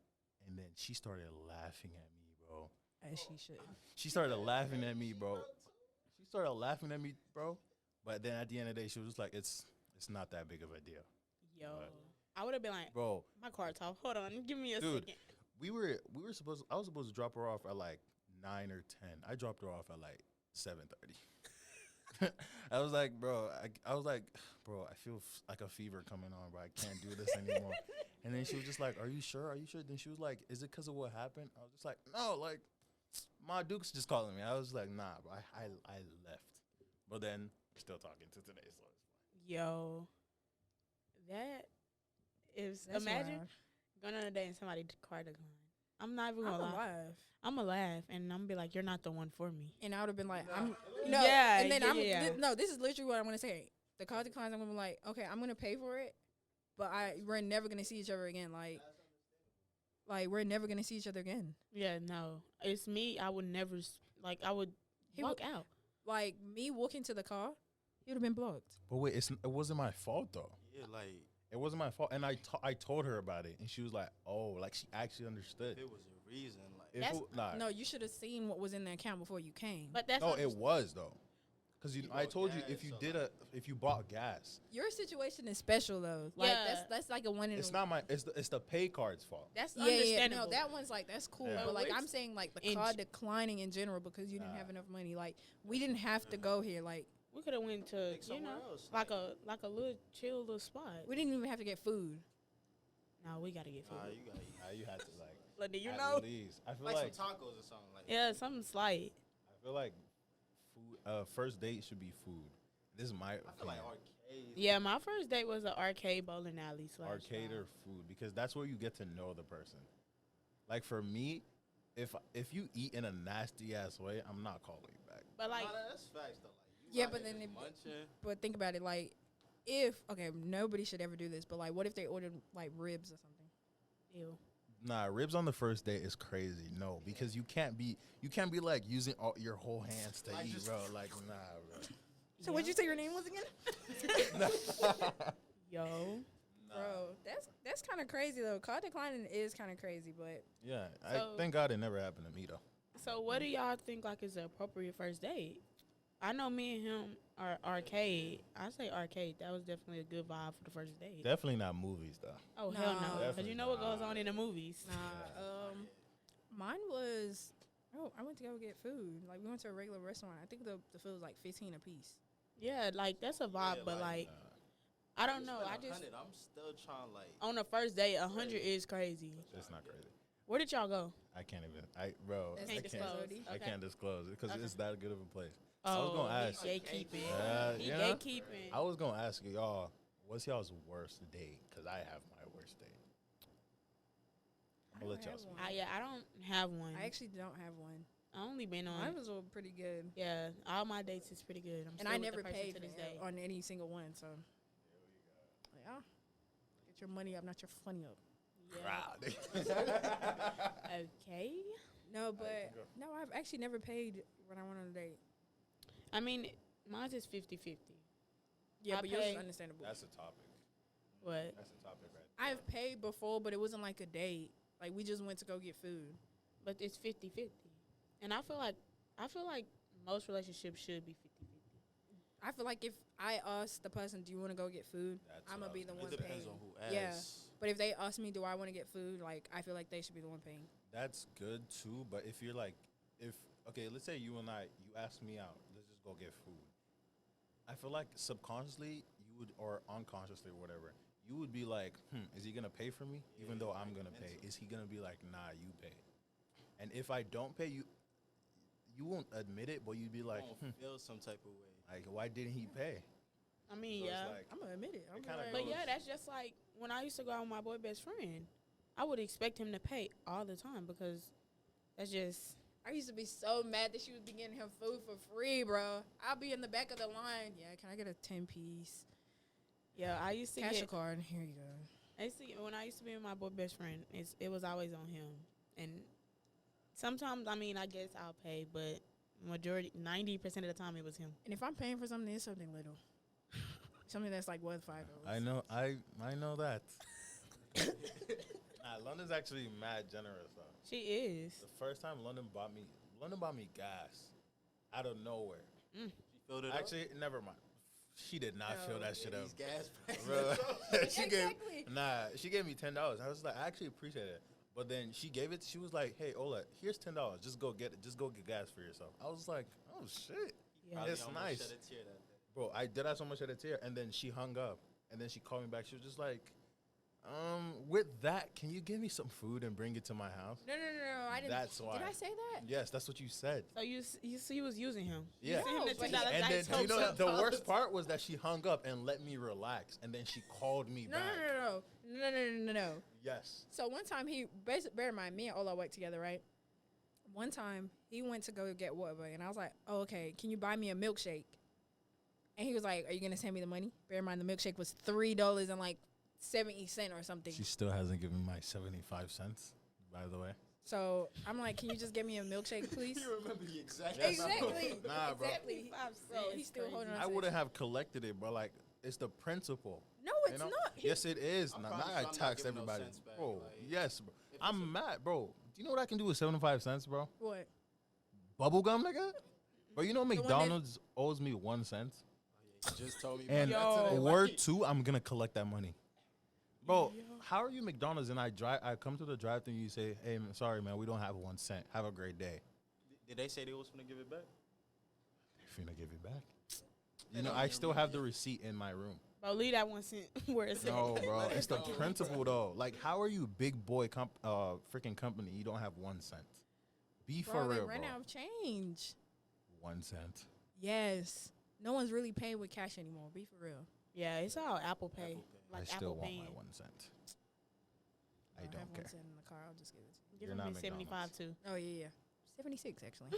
And then she started laughing at me, bro. As she should. She started laughing at me, bro. She started laughing at me, bro. But then at the end of the day, she was just like, it's not that big of a deal. Yo, But, I would have been like, bro, my card's off. Hold on, give me a dude, second. I was supposed to drop her off at like 9 or 10. I dropped her off at like 7:30. I was like, bro, I was like, bro, I feel like a fever coming on, bro. I can't do this anymore. And then she was just like, are you sure? Are you sure? Then she was like, is it because of what happened? I was just like, no, like, my Duke's just calling me. I was like, nah, bro, I left. But then we're still talking to today, so it's fine. Yo, that is, That's imagine wild. going on a date and somebody card decline. I'm not even I'm gonna lie. alive. I'm gonna laugh and I'm gonna be like, you're not the one for me. And I would have been like, I'm Yeah, And then yeah. this is literally what I'm gonna say. The card declines. I'm gonna be like, okay, I'm gonna pay for it, but we're never gonna see each other again. Like we're never gonna see each other again. Yeah, no, it's me. I would never I would He walk out. Like me walking to the car, he would have been blocked. But wait, it wasn't my fault, though. Yeah, like It wasn't my fault. And I told her about it, and she was like, oh, like she actually understood. if it was a reason, like If That's- it- nah. No, you should have seen what was in the account before you came. But that's No, not it was, though. Because You I bought told you gas, if you bought gas, Your situation is special though. Like Yeah. that's like a one in. it's not it's the pay card's fault. that's Yeah, yeah, understandable. no, that one's like that's cool. Yeah. But like Which- I'm saying like the in- card declining in general because you didn't have enough money. Like we didn't have to go here. Like we could have went to Pick somewhere else. like a little chill little spot. we didn't even have to get food. No, we gotta get food. you got You had to like. Like, do you at know? least. I feel like like some tacos or something like Yeah, something slight. I feel like food. First date should be food. This is my I feel like opinion. arcade. Yeah, my first date was an arcade bowling alley / Arcade bar. or food, because that's where you get to know the person. Like for me, if you eat in a nasty ass way, I'm not calling you back. But like, Nah, that's facts though. Like, Yeah, out but here then just if- munching. But think about it. Like if nobody should ever do this. But like what if they ordered like ribs or something? ew. Nah, ribs on the first date is crazy. No, because you can't be like using all your whole hands to Like eat, just- bro. Like nah, bro. So what'd you say your name was again? Yo, Bro, that's kind of crazy though. Card declining is kind of crazy, but Yeah, So- thank God it never happened to me though. so what do y'all think like is the appropriate first date? I know me and him are arcade. I say arcade. That was definitely a good vibe for the first date. Definitely not movies though. Oh hell Nah. no, because Definitely you know what goes not. on in the movies. nah. Mine was. Oh, I went to go get food. Like we went to a regular restaurant. I think the food was like 15 a piece. Yeah, like that's a vibe, Yeah, but like, like I don't know. Spend I just 100, I'm still trying like. on the first date, 100 is crazy. It's not crazy. Where did y'all go? I can't even. Bro, That's I Can't can't. disclose. I Okay. can't disclose it because Okay. it's that good of a place. Oh, I was gonna ask. he gatekeeping. He You know? gatekeeping. I was gonna ask y'all, what's y'all's worst date? Because I have my worst date. I'm gonna let don't y'all have speak. one. Yeah, I don't have one. I actually don't have one. I only been on. Mine was all pretty good, Yeah, all my dates is pretty good. I'm and still I with the never person paid to this day. on any single one. So yeah, get your money up, not your funny up. Yeah. Okay. No, but no, I've actually never paid when I went on a date. I mean, mine is 50-50. Yeah, I but yours is pay- understandable. That's a topic. What? That's a topic, right? I've paid before, but it wasn't like a date. Like we just went to go get food. But it's 50-50. And I feel like most relationships should be 50-50. I feel like if I ask the person, "Do you want to go get food?" That's I'm what gonna I be was the gonna one It depends paying. on who asks. Yeah. But if they ask me, "Do I want to get food?" Like I feel like they should be the one paying. That's good too, but if if okay, let's say you and you ask me out, let's just go get food. I feel like subconsciously you would, or unconsciously or whatever, you would be like, is he gonna pay for me? Even though I'm gonna pay, is he gonna be like, nah, you pay? And if I don't pay, you won't admit it, but you'd be like, feel some type of way. like, why didn't he pay? I mean, So it's yeah. like, I'm gonna admit it. I'm It kinda like, But goes- yeah, that's just like when I used to go out with my boy best friend. I would expect him to pay all the time because that's just. I used to be so mad that she was be getting him food for free, bro. I'll be in the back of the line. Yeah, can I get a 10-piece? Yeah, I used to Cash a get. card. Here you go. When I used to be with my boy best friend, it was always on him. And sometimes, I mean, I guess I'll pay, but 90% of the time it was him. And if I'm paying for something, it's something little. Something that's like worth $5. I know that. Nah, London's actually mad generous though. She is. The first time London bought me gas out of nowhere. She filled it up. Actually, never mind. She did not fill that shit up. These gas prices. Bro. Exactly. She gave me $10. I was like, I actually appreciate it. But then she gave it. She was like, "Hey, Ola, here's $10. Just go get it. Just go get gas for yourself." I was like, "Oh shit, Yeah. Probably it's almost nice, shed a tear that day. bro." I did have so much at a tear, and then she hung up, and then she called me back. She was just like, with that, can you give me some food and bring it to my house?" No. I didn't. That's why. Did I say that? Yes, that's what you said. So you was using him. Yeah. You sent him No, the but $10 And then nice you know hope the so. worst part was that she hung up and let me relax, and then she called me No. back. Yes. So one time bear in mind, me and Ola worked together, right? One time he went to go get water, and I was like, "Oh, okay, can you buy me a milkshake?" And he was like, "Are you gonna send me the money?" Bear in mind, the milkshake was $3.70 or something. She still hasn't given me my 75 cents, by the way. So I'm like, "Can you just get me a milkshake, please?" You remember the exact Exactly. Nah, bro. Exactly. 75 Bro, cents, he's still crazy. holding on. I to wouldn't have collected it, but like, it's the principle. No, you it's know? not. Yes, it is. I'm Nah, probably I sure I'm not taxed giving no everybody. cents back, Bro, like, yes, bro. if I'm mad, bro. Do you know what I can do with 75 cents, bro? What? Bubble gum, nigga? Bro, you know one that- McDonald's owes me 1 cent? You just told me And about that today. word two, I'm gonna collect that money. Bro, how are you McDonald's and I come to the drive-thru and you say, "Hey, sorry, man, we don't have 1 cent. Have a great day." Did they say they was gonna give it back? If you're gonna give it back. They You know, don't I even still remember have the it. receipt in my room. Bro, leave that 1 cent where it's No, at. bro, Let it's it the go. principle though. Like, how are you big boy freaking company? You don't have 1 cent. Be for Bro, they real, ran bro. out of change. 1 cent. Yes. No one's really paying with cash anymore. Be for real. Yeah, it's all Apple Pay. Apple Pay. Like I still Apple want Pay. my 1 cent. I have don't 1 care. cent in the car. I'll just give it to you. Give You're him not his 75 too. Oh, yeah. 76, actually.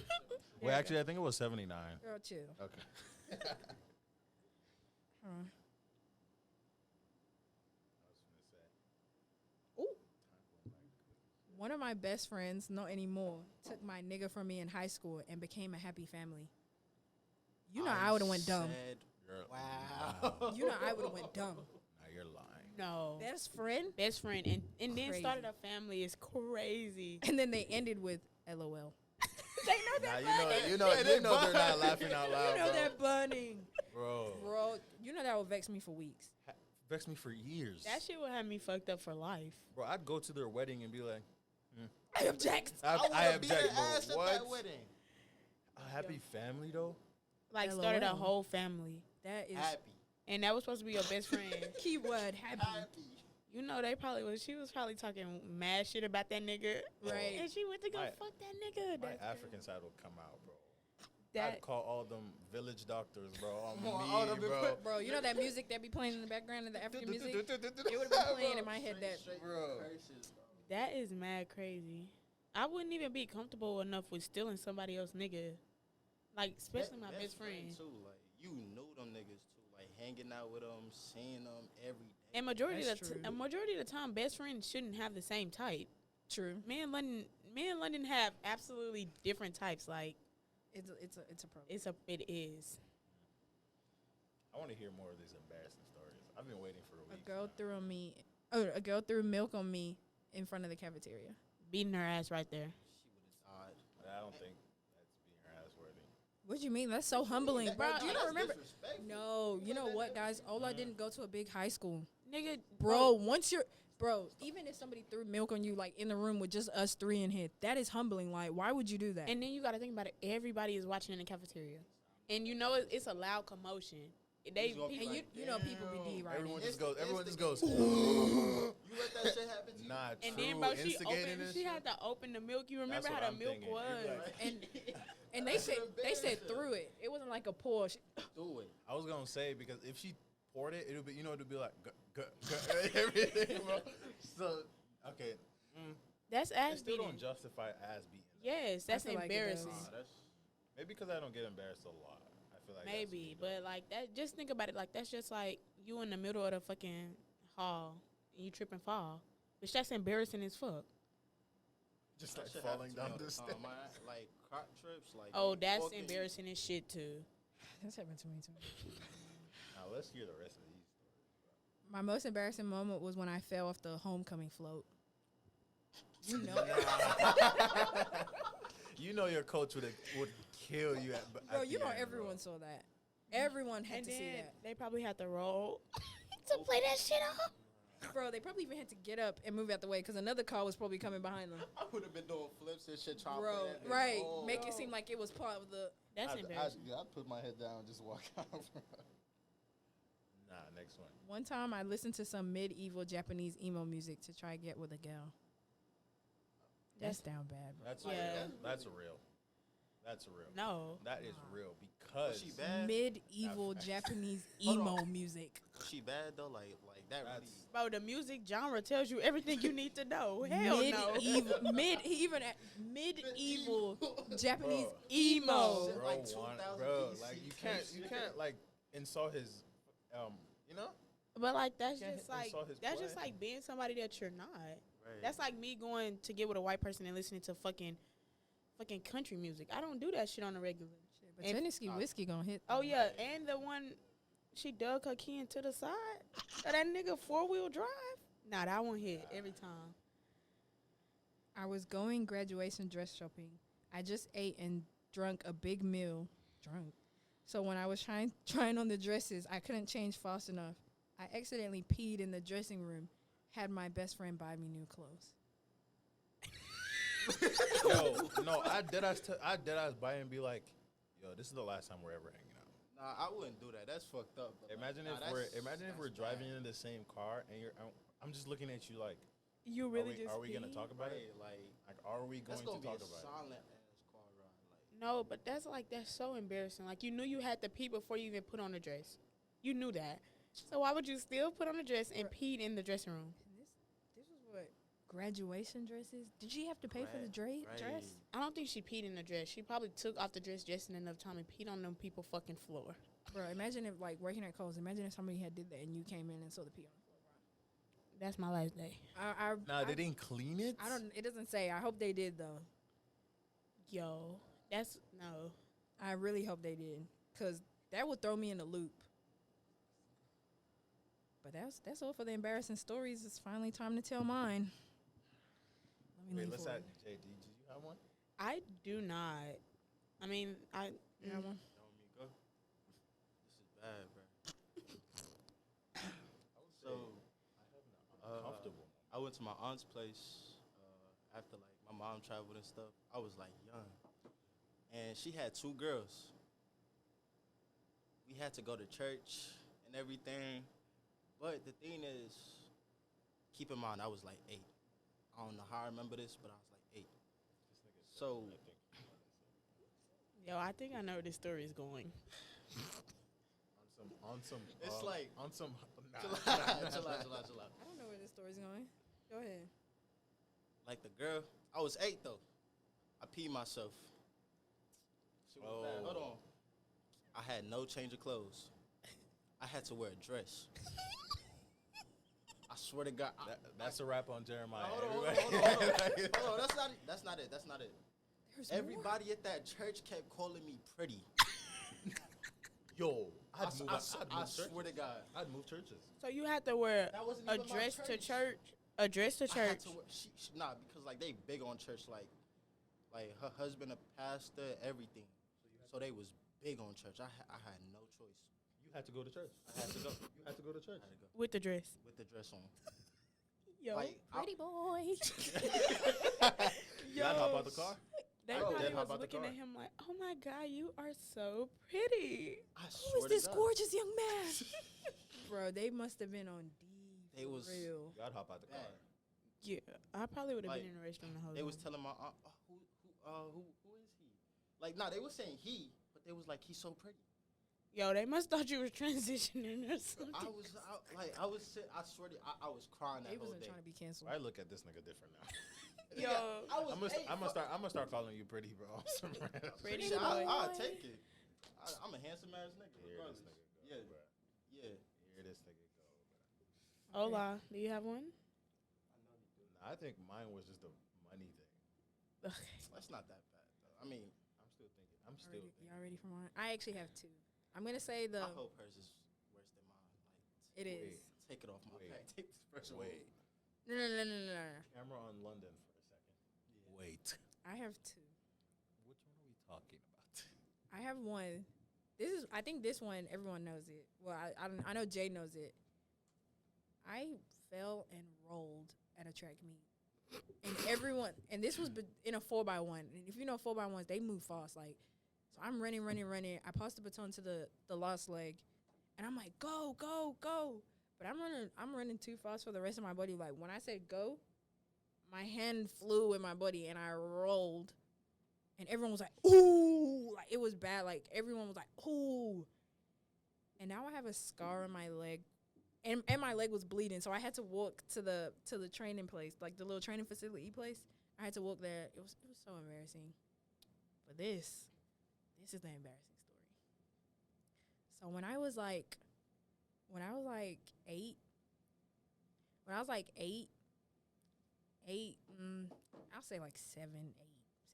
Wait, actually, I think it was 79. Girl, chill. Okay. Huh. One of my best friends, not anymore, took my nigga from me in high school and became a happy family. You know I would have went dumb. said, You're, Wow. You know I would have went dumb. Now you're lying. No. Best friend? Best friend. And then Crazy. started a family is crazy. And then they ended with LOL. Nah, you know they're not laughing out loud, You know bro. they're burning. Bro, Bro, you know that would vex me for weeks. vexed me for years. That shit would have me fucked up for life. Bro, I'd go to their wedding and be like, I object. I would've beat object, her bro. ass at What? that wedding. A happy family, though? Like started a LOL. whole family. That is Happy. And that was supposed to be your best friend. keyword happy. Happy. You know, she was probably talking mad shit about that nigga. Right. And she went to go My- fuck that nigga. My That's African side will come out, bro. that I'd call all them village doctors, bro, on All me, them bro. Bro, you know that music that be playing in the background of the African music? It would have been playing in my head that. Bro. that is mad crazy. I wouldn't even be comfortable enough with stealing somebody else's nigga. Like, especially my best friend. too. Like you know them niggas too. Like hanging out with them, seeing them every day. And majority That's of the true. a majority of the time, best friends shouldn't have the same type. True. Me and London have absolutely different types. Like It's a problem. it is. I want to hear more of these embarrassing stories. I've been waiting for a week. A girl threw milk on me in front of the cafeteria. Beating her ass right there. She would have died. I don't think that's being her ass worthy. What do you mean? That's so humbling, bro. You don't remember? Disrespectful. No, you know what, guys? Ola didn't go to a big high school, Nigga, bro. Once you're Bro, even if somebody threw milk on you, like in the room with just us three in here, that is humbling. Like, why would you do that? And then you got to think about it. Everybody is watching in the cafeteria, and you know it's a loud commotion. They He's gonna be and like, you know people be D right. Everyone in. just goes. Everyone just goes. You let that shit happen to you? Nah, and true. then, bro, Instigating this she shit. had to open the milk. You remember That's how what the I'm milk thinking. was? You'd be like, and they said through it. It wasn't like a pour. Do it. I was gonna say because if she poured it, it'd be it'd be like everything, bro. So okay, That's it ass still beating. don't justify ass beating. Yes, that's feel like it embarrassing. does. Nah, that's Maybe because I don't get embarrassed a lot. I feel like Maybe, but like that. Just think about it. Like that's just like you in the middle of the fucking hall and you trip and fall. Bitch, that's embarrassing as fuck. just that like shit falling happen to me down all the the stairs. time, man. Like crop trips. Like Oh, you that's walking- embarrassing as shit too. That's happened to me too. Now let's hear the rest of these stories. My most embarrassing moment was when I fell off the homecoming float. You know, You know your coach would kill you. bro. You know everyone saw that. Everyone had And to see then that. they probably had to roll to play that shit off. Bro, they probably even had to get up and move out the way because another car was probably coming behind them. I would have been doing flips and shit trying to Bro, play that bitch. right. Oh, Make it no. seem like it was part of the. That's embarrassing. I'd put my head down and just walk out. Nah, next one. One time I listened to some medieval Japanese emo music to try to get with a gal. That's down bad, bro. That's Yeah. real. That's real. That's real. No. That is real because she bad? Medieval Japanese Hold emo on. music. She bad though, like that really. That's- Bro, the music genre tells you everything you need to know. Hell no. Medieval Japanese Bro. emo. Shit bro, like want, 2000 bro, BC like you shit. can't like insult his, you know. But like that's Can't just like insult his that's just play. like being somebody that you're not. Right. That's like me going to get with a white person and listening to fucking country music. I don't do that shit on the regular. But And- Tennessee whiskey gonna hit. Oh yeah, and the one she dug her key into the side. So that nigga 4-wheel drive. Nah, that one hit every time. I was going graduation dress shopping. I just ate and drunk a big meal. So when I was trying on the dresses, I couldn't change fast enough. I accidentally peed in the dressing room. Had my best friend buy me new clothes. Yo, no, I dead ass buy and be like, yo, this is the last time we're ever hanging out. Nah, I wouldn't do that. That's fucked up. But Imagine like, nah, if we're that's driving bad. in the same car and I'm just looking at you like, You really are we gonna peed? talk about it? Right, Like, are we going that's to gonna be talk a about it? silent ass car ride. Like, No, but that's so embarrassing. Like you knew you had to pee before you even put on the dress. You knew that. So why would you still put on the dress and pee in the dressing room? This was what graduation dresses. Did she have to pay for the dress? I don't think she peed in the dress. She probably took off the dress just in enough time and peed on them people fucking floor. Bro, imagine if like working at Kohl's. Imagine if somebody had did that and you came in and saw the pee on the floor. That's my last day. Nah, they didn't clean it. I don't. It doesn't say. I hope they did though. Yo, that's no. I really hope they did, cause that would throw me in a loop. But that's all for the embarrassing stories. It's finally time to tell mine. Let me Wait, lean let's forward. ask JD. Did you have one? I do not. I mean, You got one? you want me to go? This is bad, bro. So, Comfortable. I went to my aunt's place after like my mom traveled and stuff. I was like young, and she had 2 girls. We had to go to church and everything, but the thing is, keep in mind I was like 8. I don't know how I remember this, but I was like 8. So yo, I think I know where this story is going. On some. It's like- on some. chill out, chill out, chill out, chill out. I don't know where this story's going. Go ahead. Like the girl, I was 8 though. I peed myself. Shit was bad. Hold on. I had no change of clothes. I had to wear a dress. I swear to God. That's a wrap on Jeremiah. Hold on, Everybody- hold on. That's not it. That's not it. There's more. Everybody at that church kept calling me pretty. Yo, I swear to God. I'd move churches. So you had to wear That wasn't a even my dress to church. church. A dress to I had church. to wear, nah, because like they big on church, like her husband a pastor, everything. So they was big on church. I had no choice. You had to go to church. I had to go. You had to go to church. I had to go With the dress. with the dress on. Yo, Like, Pretty boy. You gotta hop out the car. they I probably did hop was out the looking car. at him like, "Oh my God, you are so pretty." I Who swear is to this God, gorgeous young man? Bro, they must have been on D. They for was- real. You gotta hop out the car. Bad. Yeah, I probably would have Like, been in the restroom the whole They time. was telling my aunt, who is he? Like, nah, they was saying he, but they was like, he's so pretty. Yo, they must thought you were transitioning or something. I swear to you, I was crying that They whole wasn't day. trying to be canceled. I look at this nigga different now. Yo, I was, I'm gonna start calling you pretty, bro. Pretty shit, boy. I'll take it. I'm a handsome ass nigga. Here this regardless. nigga go, Yeah. bro. Yeah. Here this nigga go, bro. Hola, do you have one? Nah, I think mine was just a money thing. Okay. That's not that bad, though. I mean, I'm still thinking. Y'all ready for mine? I actually have two. I'm gonna say the. I hope hers is worse than mine. Like, It Wait. is. take it off my Wait. back. Take this first Wait. No. Camera on London for a second. Wait. I have two. Which one are we talking about? I have one. I think this one, everyone knows it. Well, I know Jay knows it. I fell and rolled at a track meet. And this was in a 4x1. And if you know 4x1s, they move fast. Like, so I'm running. I pass the baton to the lost leg. And I'm like, go. But I'm running too fast for the rest of my body. Like, when I said go, my hand flew in my body and I rolled. And everyone was like, ooh. Like, it was bad. Like, everyone was like, ooh. And now I have a scar on my leg. And my leg was bleeding. So I had to walk to the training place, like the little training facility place. I had to walk there. It was so embarrassing. But this is the embarrassing story. So when I was like 8, I'll say like 7,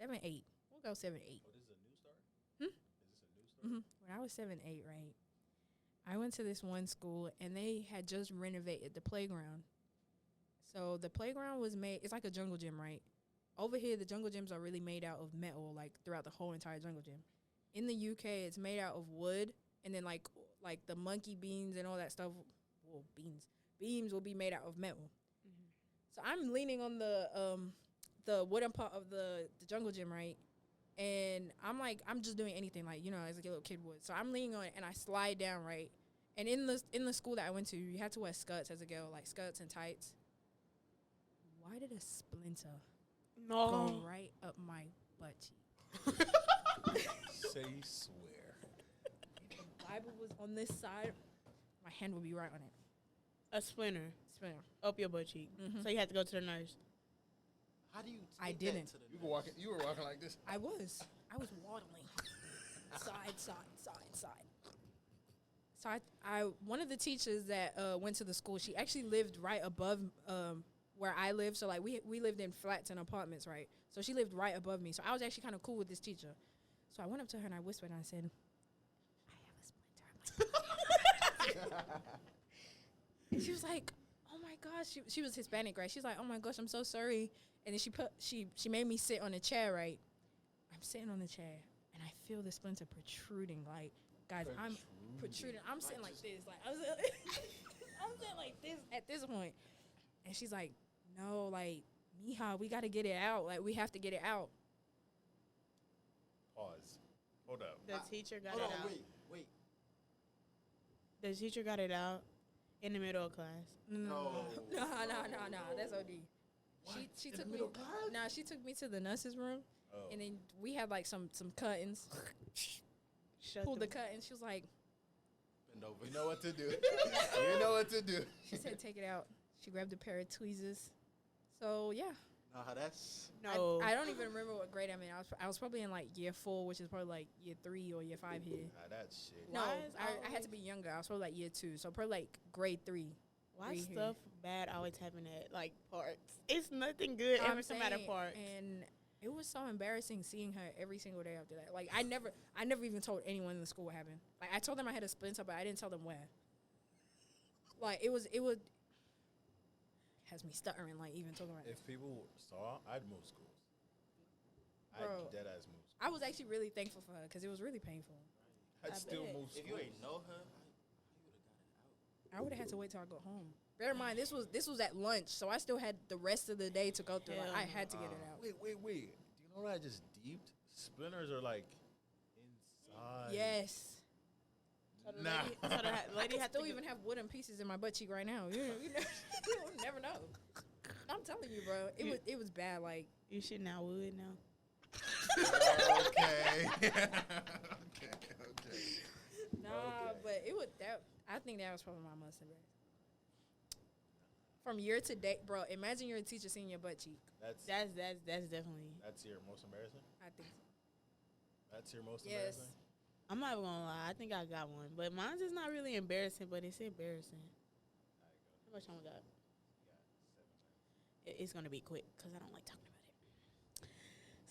8. We'll go 7, 8. What is a new start? Hmm? Is this a new start? When I was 7, 8, right? I went to this one school and they had just renovated the playground. So the playground was made, it's like a jungle gym, right? Over here, the jungle gyms are really made out of metal, like throughout the whole entire jungle gym. In the UK, it's made out of wood, and then like the monkey beans and all that stuff. Well, beams will be made out of metal. Mhm. So I'm leaning on the wooden part of the jungle gym, right? And I'm just doing anything, like, as a little kid would. So I'm leaning on it, and I slide down, right? And in the school that I went to, you had to wear skirts as a girl, like skirts and tights. Why did a splinter go right up my butt cheek? Say swear. The Bible was on this side. My hand would be right on it. A splinter Splinter. up your butt cheek. Mhm. So you had to go to the nurse. How do you? I take didn't. That to the You were walking like this. I was waddling. side. So I one of the teachers that went to the school, she actually lived right above where I live. So like we lived in flats and apartments, right? So she lived right above me. So I was actually kind of cool with this teacher. So I went up to her and I whispered and I said, I have a splinter. And she was like, oh my gosh. She was Hispanic, right? She's like, oh my gosh, I'm so sorry. And then she made me sit on a chair, right? I'm sitting on the chair and I feel the splinter protruding. Like, guys, I'm protruding. I'm sitting like this. Like, I'm sitting like this at this point. And she's like, no, like, mija, we got to get it out. Like, we have to get it out. Pause. Hold up. The teacher got Hold it on, out. wait. The teacher got it out in the middle of class. No. That's OD. She In took the me. middle of class? Nah, she took me to the nurse's room, Oh. and then we had like some curtains. Shut Pulled the curtains. She was like, Bend over. You know what to do. You know what to do. she said, take it out. She grabbed a pair of tweezers. So yeah, Nah, that's. No. I don't even remember what grade I'm in. I was probably in like year 4, which is probably like year 3 or year 5 here. Nah, that shit. No, Why is I had to be younger. I was probably like year 2, so probably like grade 3. Why Right stuff bad always happen at like parks? It's nothing good I'm ever come out of saying, parks. and it was so embarrassing seeing her every single day after that. Like I never even told anyone in the school what happened. Like I told them I had a splinter, but I didn't tell them where. Like it would has me stuttering. Like even talking about it. If people saw, I'd move schools. Bro. I'd dead ass move schools. I was actually really thankful for her because it was really painful. I'd I still bet. move schools. If you ain't know her, I would have had to wait till I go home. Bear in mind, this was at lunch, so I still had the rest of the day to go through. Like, I had to get it out. Wait. Do you know what I just deeped? Splinters are like inside. Yes. So the Nah. lady, so the lady I had still to even have wooden pieces in my butt cheek right now. You never know. I'm telling you, bro. It was bad. Like, You shitting out wood now. Okay. okay. nah, but it was that. I think that was probably my most embarrassing. From year to date, bro. Imagine you're a teacher seeing your butt cheek. That's That's definitely. your most embarrassing. I think so. That's your most Yes. embarrassing. I'm not gonna lie. I think I got one, but mine's is not really embarrassing, but it's embarrassing. How much time we got? It's gonna be quick because I don't like talking about it.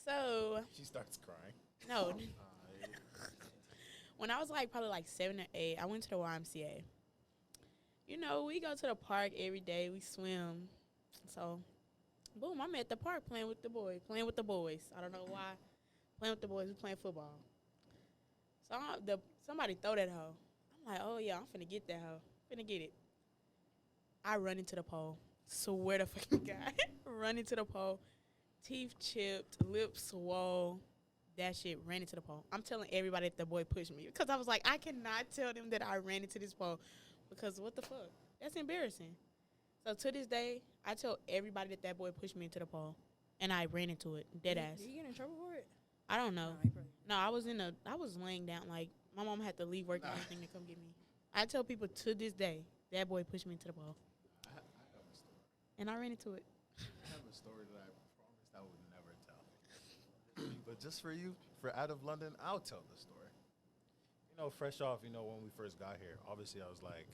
So She starts crying. no, when I was like probably like 7 or 8, I went to the YMCA. You know, we go to the park every day. We swim. So, boom, I'm at the park playing with the boys. I don't know why. Playing with the boys. We playing football. So somebody throw that hoe. I'm like, oh yeah, I'm finna get that hoe. Finna get it. I run into the pole. Swear to fucking God. Run into the pole. Teeth chipped, lips swole. That shit ran into the pole. I'm telling everybody that the boy pushed me because I was like, I cannot tell them that I ran into this pole because what the fuck? That's embarrassing. So to this day, I tell everybody that boy pushed me into the pole, and I ran into it, dead ass. Did you get in trouble for it? I don't know. Nah, you probably- No, I was laying down. Like, my mom had to leave work and everything to come get me. I tell people to this day, that boy pushed me into the pole. I have a story. And I ran into it. I have a story that I promised I would never tell. But just for you, for Out of London, I'll tell the story. You know, fresh off, when we first got here, obviously I was like,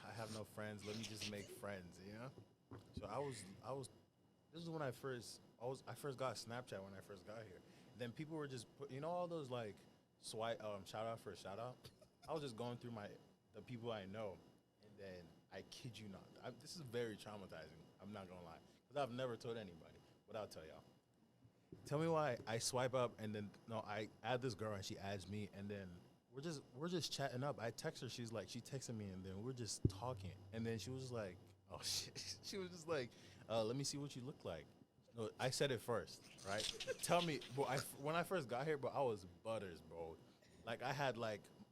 I have no friends. Let me just make friends, So I was. This is when I first got Snapchat when I first got here. Then people were just all those like swipe shout out for a shout out. I was just going through the people I know, and then I kid you not, this is very traumatizing. I'm not gonna lie, because I've never told anybody, but I'll tell y'all. Tell me why I swipe up and then I add this girl and she adds me, and then we're just chatting up. I text her, she texted me, and then we're just talking, and then she was just like, oh shit, she was just like, let me see what you look like. No, I said it first, right? Tell me, bro. When I first got here, bro, I was butters, bro. Like I had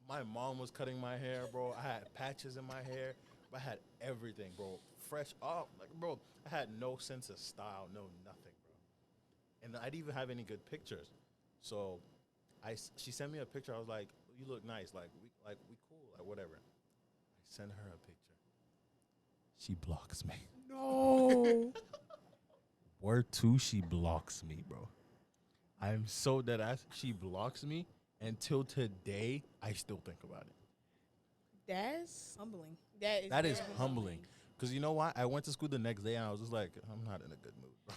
my mom was cutting my hair, bro. I had patches in my hair. I had everything, bro. Fresh up, bro. I had no sense of style, no nothing, bro. And I didn't even have any good pictures. So, she sent me a picture. I was like, you look nice, we cool, whatever. I send her a picture. She blocks me. No. Word 2, she blocks me, bro. I'm so dead ass. She blocks me. Until today, I still think about it. That's Humbling. That is very humbling. Because you know what? I went to school the next day, and I was just like, I'm not in a good mood, bro.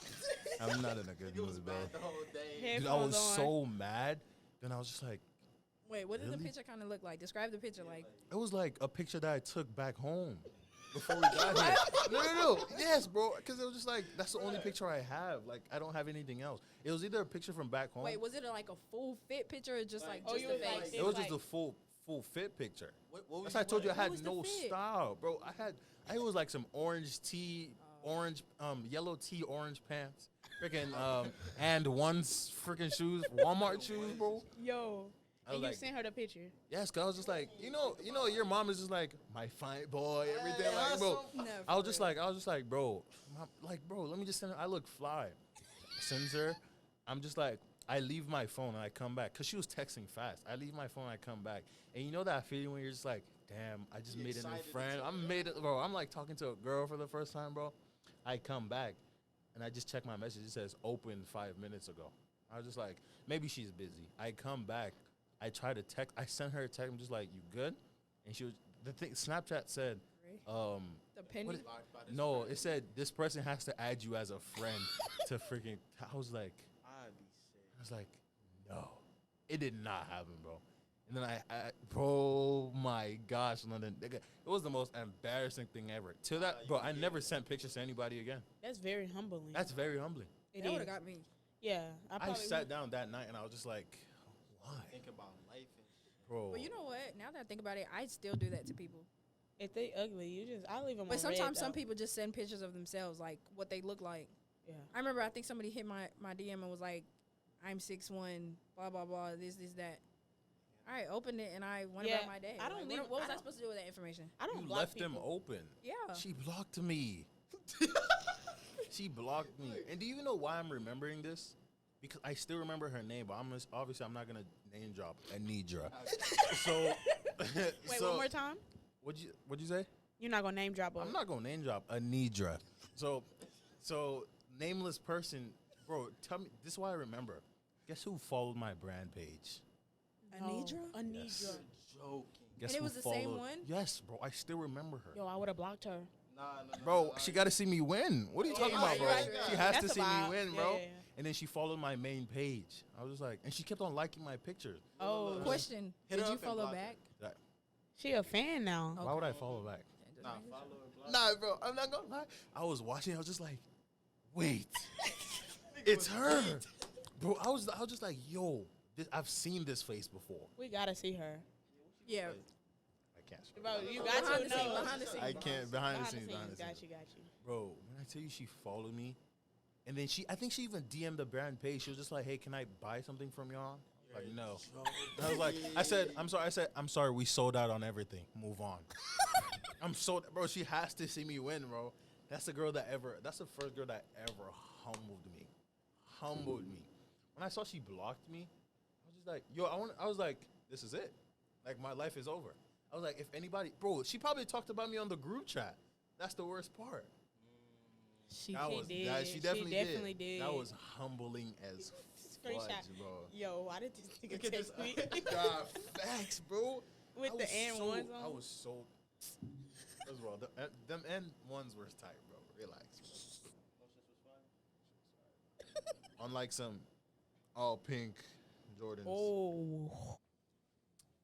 I'm not in a good mood, bro. the whole day. Dude, I was Headphones on. so mad. Then I was just like, Wait, what did the Really? picture kind of look like? Describe the picture like. it was like a picture that I took back home before we got here. No. Yes, bro. Because it was just like, that's the only picture I have. Like, I don't have anything else. It was either a picture from back home. Wait, was it like a full fit picture or just like Oh, just you the was face? like- It was just like- a full fit picture. What was That's why I told you I What had was the no fit? style, bro. I was like some orange tee, yellow tee, orange pants, freaking and freaking shoes, Walmart shoes, bro. yo. I was And you like, sent her the picture. yes, cause I was just like, your mom is just like my fine boy, everything, Yeah, like, bro. No, I was for just like, bro, let me just send her. I look fly. Sends her. I'm just like, I leave my phone and I come back, cause she was texting fast. I leave my phone and I come back, and you know that feeling when you're just like, damn, I just You made a new excited friend. Bro. I'm like talking to a girl for the first time, bro. I come back, and I just check my message. It says opened 5 minutes ago. I was just like, maybe she's busy. I come back. I try to text. I sent her a text. I'm just like, you good? And she was Snapchat said, The penny. what is- no, it said this person has to add you as a friend to freaking. I was like, no, it did not happen, bro. And then bro, my gosh, London, it was the most embarrassing thing ever. To that, bro, I never sent pictures to anybody again. That's very humbling. That's very humbling. It That would is. have got me. Yeah. I probably sat would- down that night and I was just like, why, Think about life and shit. bro? But you know what? Now that I think about it, I still do that to people. If they ugly, I leave them. But on sometimes red, some though. people just send pictures of themselves, like what they look like. Yeah. I remember I think somebody hit my DM and was like, I'm 6'1", blah, blah, blah, this, that. All right, opened it, and I went about my day. I don't like, leave. what was I supposed to do with that information? I don't You block left people. them open. Yeah. She blocked me. She blocked me. And do you know why I'm remembering this? Because I still remember her name, but obviously I'm not gonna name drop Anidra. So Wait, one more time. What'd you say? You're not gonna name drop. I'm not gonna name drop Anidra. So nameless person, bro. Tell me. This is why I remember. Guess who followed my brand page? Anidra? Anidra. Yes. Joking. Guess And it who was the same followed- one? Yes, bro. I still remember her. Yo, I would have blocked her. Nah. Bro, she got to see me win. What are you talking about, bro? right. She has That's to a see me vibe. win, Yeah, bro. yeah, yeah. And then she followed my main page. I was just like, and she kept on liking my pictures. Oh, Question, Hit did her you up and follow block her. back? That- she a fan now. Why would I follow back? Nah, follow her. Nah, bro, I'm not gonna lie. I was watching. I was just like, wait, it's her, bro. I was just like, yo, I've seen this face before. We gotta see her. Yeah. I can't. Show Bro, you Behind got the to scene, know. behind the scene. I can't. Behind the scenes. Got you. Bro, when I tell you she followed me, and then I think she even DM'd the brand page. She was just like, hey, can I buy something from y'all? I was like, no. And I was like, I said, I'm sorry, we sold out on everything. Move on. Bro, she has to see me win, bro. That's the first girl that ever humbled me. When I saw she blocked me, I was just like, yo, I was like, this is it. Like, my life is over. I was like, if anybody, bro, she probably talked about me on the group chat. That's the worst part. She She definitely did. That was humbling as Screenshot. fudge, bro. Yo, why did this nigga Look at this. text me? God, facts, bro. With I the was N so- ones I on? was so. First of all, them N ones were tight, bro. Relax. Bro. Unlike some all pink Jordans. Oh.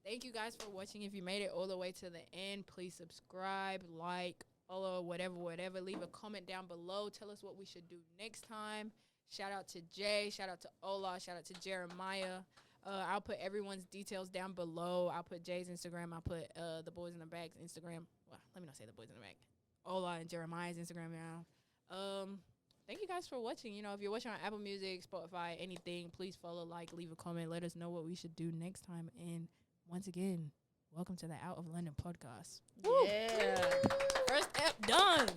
Thank you guys for watching. If you made it all the way to the end, please subscribe, like, follow, whatever. Leave a comment down below. Tell us what we should do next time. Shout out to Jay. Shout out to Ola. Shout out to Jeremiah. I'll put everyone's details down below. I'll put Jay's Instagram. I'll put the Boys in the Bag's Instagram. Well, let me not say the Boys in the Bag. Ola and Jeremiah's Instagram now. Thank you guys for watching. You know, if you're watching on Apple Music, Spotify, anything, please follow, like, leave a comment. Let us know what we should do next time. And once again, welcome to the Out of London podcast. Yeah. First ep done.